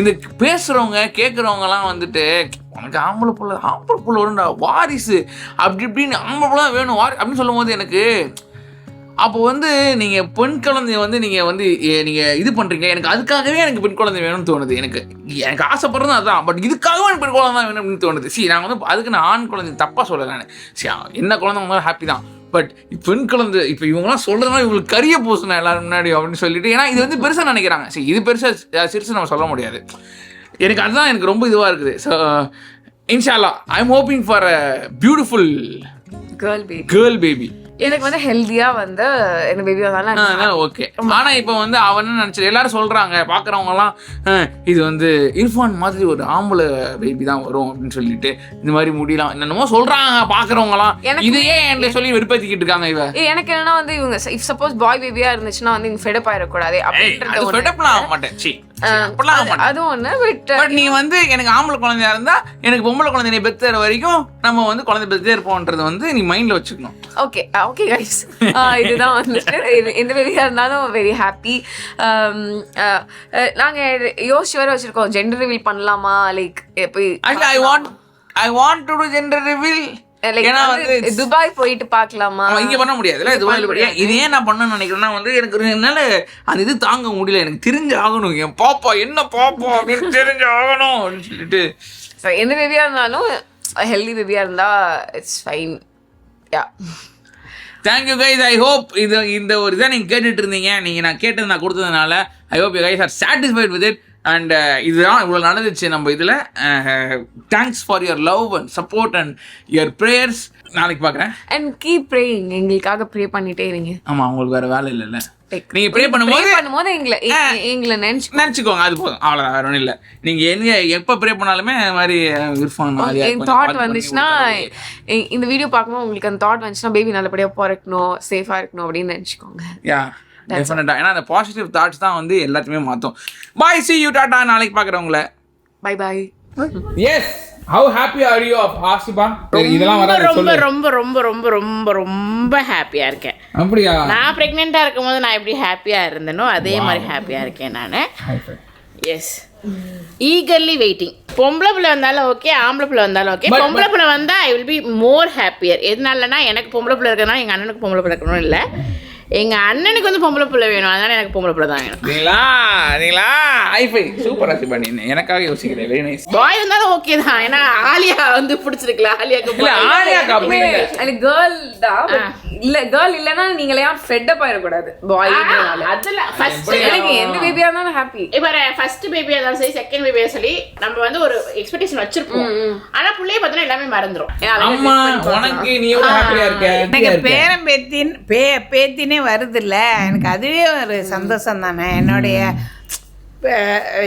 இந்த பேசுகிறவங்க கேட்குறவங்கலாம் வந்துட்டு உனக்கு ஆம்பளை புள்ள வரும்டா, வாரிசு அப்படி இப்படின்னு ஆம்பளை புள்ள தான் வேணும் அப்படின்னு சொல்லும் போது எனக்கு அப்போ வந்து நீங்கள் பெண் குழந்தைய வந்து நீங்கள் இது பண்ணுறீங்க. எனக்கு அதுக்காகவே எனக்கு பெண் குழந்தை வேணும்னு தோணுது. எனக்கு ஆசைப்படுறது அதுதான். பட் இதுக்காகவே எனக்கு பெண் குழந்தை தான் வேணும் அப்படின்னு தோணுது. நான் வந்து அதுக்கு நான் ஆண் குழந்தை தப்பாக சொல்லலை. நான் என்ன குழந்தை வந்தாலும் ஹாப்பி தான். பட் பெண் குழந்தை இப்போ இவங்களாம் சொல்கிறதுனா இவங்களுக்கு கரிய பூசணும் எல்லாரும் முன்னாடி அப்படின்னு சொல்லிட்டு, ஏன்னா இது வந்து பெருசாக நினைக்கிறாங்க. இது பெருசாக சிறுசு நம்ம சொல்ல முடியாது. எனக்கு அதுதான் எனக்கு ரொம்ப இதுவாக இருக்குது. ஸோ இன்ஷா அல்லாஹ் I am hoping for a beautiful girl baby. எனக்கு வந்து ஹெல்தியா வந்து இந்த பேபி வந்தாலும் ஓகே. ஆனா இப்போ வந்து அவன் நினைச்சு எல்லாரும் சொல்றாங்க, பாக்குறவங்க எல்லாம் இது வந்து இர்ஃபான் மாதிரி ஒரு ஆம்பளை பேபி தான் வரும் அப்படின்னு சொல்லிட்டு இந்த மாதிரி முடியலாம் என்னென்னமோ சொல்றாங்க பாக்குறவங்க எல்லாம். இதையே என்கிட்ட சொல்லி வெறுப்பேத்திக்கிட்டு இருக்காங்க. இவ எனக்கு என்னன்னா வந்து இவங்க இஃப் சப்போஸ் பாய் பேபியா இருந்துச்சுன்னா வந்து இங்க ஃபெடப் ஆயிடக்கூடாது அப்படின்றது ஃபெடப்லாம் ஆக மாட்டேன். அது ஒண்ணு. பட் நீ வந்து எனக்கு ஆம்பளை குழந்தையா இருந்தா எனக்கு பொம்பளை குழந்தைய பெத்துற வரைக்கும் நம்ம வந்து குழந்தை பெத்தே இருப்போம்ன்றது வந்து நீ மைண்ட்ல வச்சுக்கணும். ஓகே ஓகே கைஸ், இதுதான் வந்துட்டு எந்த பேபியா இருந்தாலும் வெரி ஹாப்பி. நாங்க யோசிச்சு வர வச்சிருக்கோம் ஜெண்டர் ரிவீல் பண்ணலாமா, like I want to to gender reveal. Dubai போயிட்டு பாக்கலாமா? இங்க பண்ண முடியாதுல்ல, துபாயில. இது ஏன் நான் பண்ணணும்னு நினைக்கிறேன்னா வந்து எனக்கு என்னால அந்த இது தாங்க முடியல. எனக்கு தெரிஞ்சு ஆகணும், என் பாப்பா என்ன பாப்பா அப்படின்னு தெரிஞ்சு ஆகணும் அப்படின்னு சொல்லிட்டு. எந்த பேபியா இருந்தாலும் ஹெல்தி பேபியா இருந்தா it's fine. Yeah, thank you guys. I hope இந்த ஒரு இதை நீங்கள் கேட்டுட்டு இருந்தீங்க. நீங்கள் நான் கேட்டது நான் கொடுத்ததுனால I hope you guys are satisfied with it. And இதுதான் இவ்வளோ நடந்துச்சு நம்ம இதில். Thanks for your love and support and your prayers. நாளைக்கு பார்க்குறேன். அண்ட் கீப் ப்ரேயிங், எங்களுக்காக ப்ரே பண்ணிட்டே இருங்க. ஆமாம், உங்களுக்கு வேறு வேலை இல்லைல்ல. நீங்க ப்ரே பண்ணும்போது எங்களை நினைச்சுக்கோங்க, அது போதும், அவ்வளவுதான், வேற ஒன்றும் இல்லை. நீங்க எப்ப ப்ரே பண்ணாலுமே மாதிரி தாட் வந்துச்சுன்னா, இந்த வீடியோ பார்க்கும்போது உங்களுக்கு அந்த தாட் வந்துச்சுன்னா பேபி நல்லபடியா பிறக்கணும், சேஃபா இருக்கணும் அப்படின்னு நினைச்சுக்கோங்க. டெஃபினட்டா. ஏன்னா அந்த பாசிட்டிவ் தாட்ஸ் தான் வந்து எல்லாத்தையுமே மாற்றும். பாய், see you, டாடா. நாளைக்கு பார்க்குறவங்கள bye bye. Yes how happy are you of Asifa? இதெல்லாம் வராது ரொம்ப சொல்லு. ரொம்ப ரொம்ப ரொம்ப ரொம்ப ரொம்ப ஹாப்பியா இருக்கேன். அப்படியா? நான் பிரெக்னெண்டா இருக்கும்போது நான் எப்படி ஹாப்பியா இருந்தேனோ அதே மாதிரி ஹாப்பியா இருக்கேன் நான். Yes, eagerly waiting. பொம்பளை பிள்ளை வந்தாலும் ஓகே, ஆம்பளை பிள்ளை வந்தாலும் ஓகே. பொம்பளை பிள்ளை வந்தா I will be more happier. எதனாலனா எனக்கு பொம்பளை பிள்ளை இருக்கிறதுனால எங்கள் அண்ணனுக்கு பொம்பளை பிள்ளை இருக்கணும் இல்லை, எங்கள் அண்ணனுக்கு வந்து பொம்பளை பிள்ளை வேணும், அதனால எனக்கு பொம்பளை பிள்ளை தான் வேணும். நீங்களா ஹைஃபை சூப்பர் ஆசிபா. நீ எனக்காக யோசிக்கிறேன். Very nice. பாய் வந்தாலும் ஓகே தான், ஏன்னா ஆலியா வந்து பிடிச்சிருக்கல. ஆலியாக்கு ஆலியாக்கு அப்படி இல்லை. எனக்கு கேர்ள் தான், இல்ல கேர்ள் இல்லைன்னா நீங்களே ஃபெட்டப் ஆயிடக்கூடாது. பாய் அதெல்லாம் ஃபர்ஸ்ட் எனக்கு எந்த பேபியா இருந்தாலும் ஹாப்பி. இப்போ ஃபர்ஸ்ட் பேபியா இருந்தாலும் சரி, செகண்ட் பேபியா சொல்லி நம்ம வந்து ஒரு எக்ஸ்பெக்டேஷன் வச்சிருப்போம். ஆனா புள்ளைய பார்த்தா எல்லாமே மறந்துரும். அம்மா உனக்கு நீ எவ்வளவு ஹாப்பியா இருக்க? எனக்கு பேரன் பேத்தினே வருது இல்ல, எனக்கு அதுவே ஒரு சந்தோஷம் தானே. என்னுடைய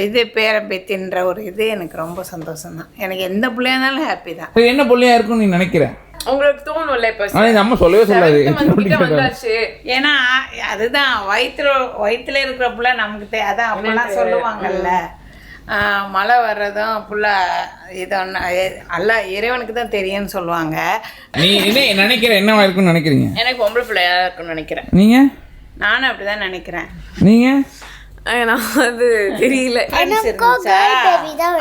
இது பேரன் பேத்தின்ற ஒரு இது எனக்கு ரொம்ப சந்தோஷம் தான். எனக்கு எந்த பிள்ளையா இருந்தாலும் ஹாப்பி தான். என்ன பிள்ளையா இருக்கும்னு நீ நினைக்கிற? உங்களுக்கு தோணும்ல இப்ப அம்மா சொல்லவே சொல்லாது. வந்தாச்சு, ஏன்னா அதுதான் வயிற்றுல இருக்கிற புள்ள நமக்கு அதான் அப்படிலாம் சொல்லுவாங்கல்ல, மழை வர்றதும் புள்ள இது ஒன்று அல்ல இறைவனுக்கு தான் தெரியும்னு சொல்லுவாங்க. நீ என்ன நினைக்கிற? என்னவா இருக்குன்னு நினைக்கிறீங்க? எனக்கு பொம்பளை பிள்ளையா இருக்குன்னு நினைக்கிறேன். நீங்க? நானும் அப்படிதான் நினைக்கிறேன். நீங்க? நான் அது தெரியல.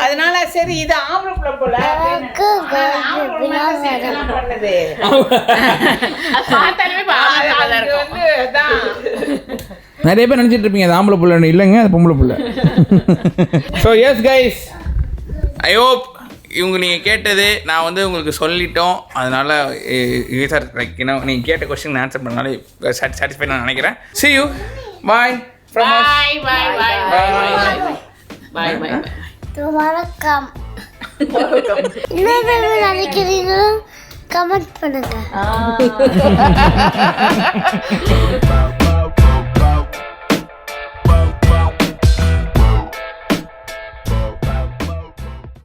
அதனால சரி இது ஆம்பளை புள்ள போல பண்ணுது. நிறைய பேர் நினைச்சிட்டு இருப்பீங்க அது ஆம்பளை புள்ள. இல்லைங்க, அது பொம்பளை புள்ள. So S guys, I hope இவங்க நீங்கள் கேட்டது நான் வந்து உங்களுக்கு சொல்லிட்டோம். அதனால் சார் லைக் நீங்கள் கேட்ட கொஸ்டின் ஆன்சர் பண்ணனால சாட்டிஸ்ஃபை நான் நினைக்கிறேன். see you, bye from us. Bye bye bye bye bye bye. வணக்கம். என்ன நினைக்கிறீங்களோ கமெண்ட் பண்ணுங்க.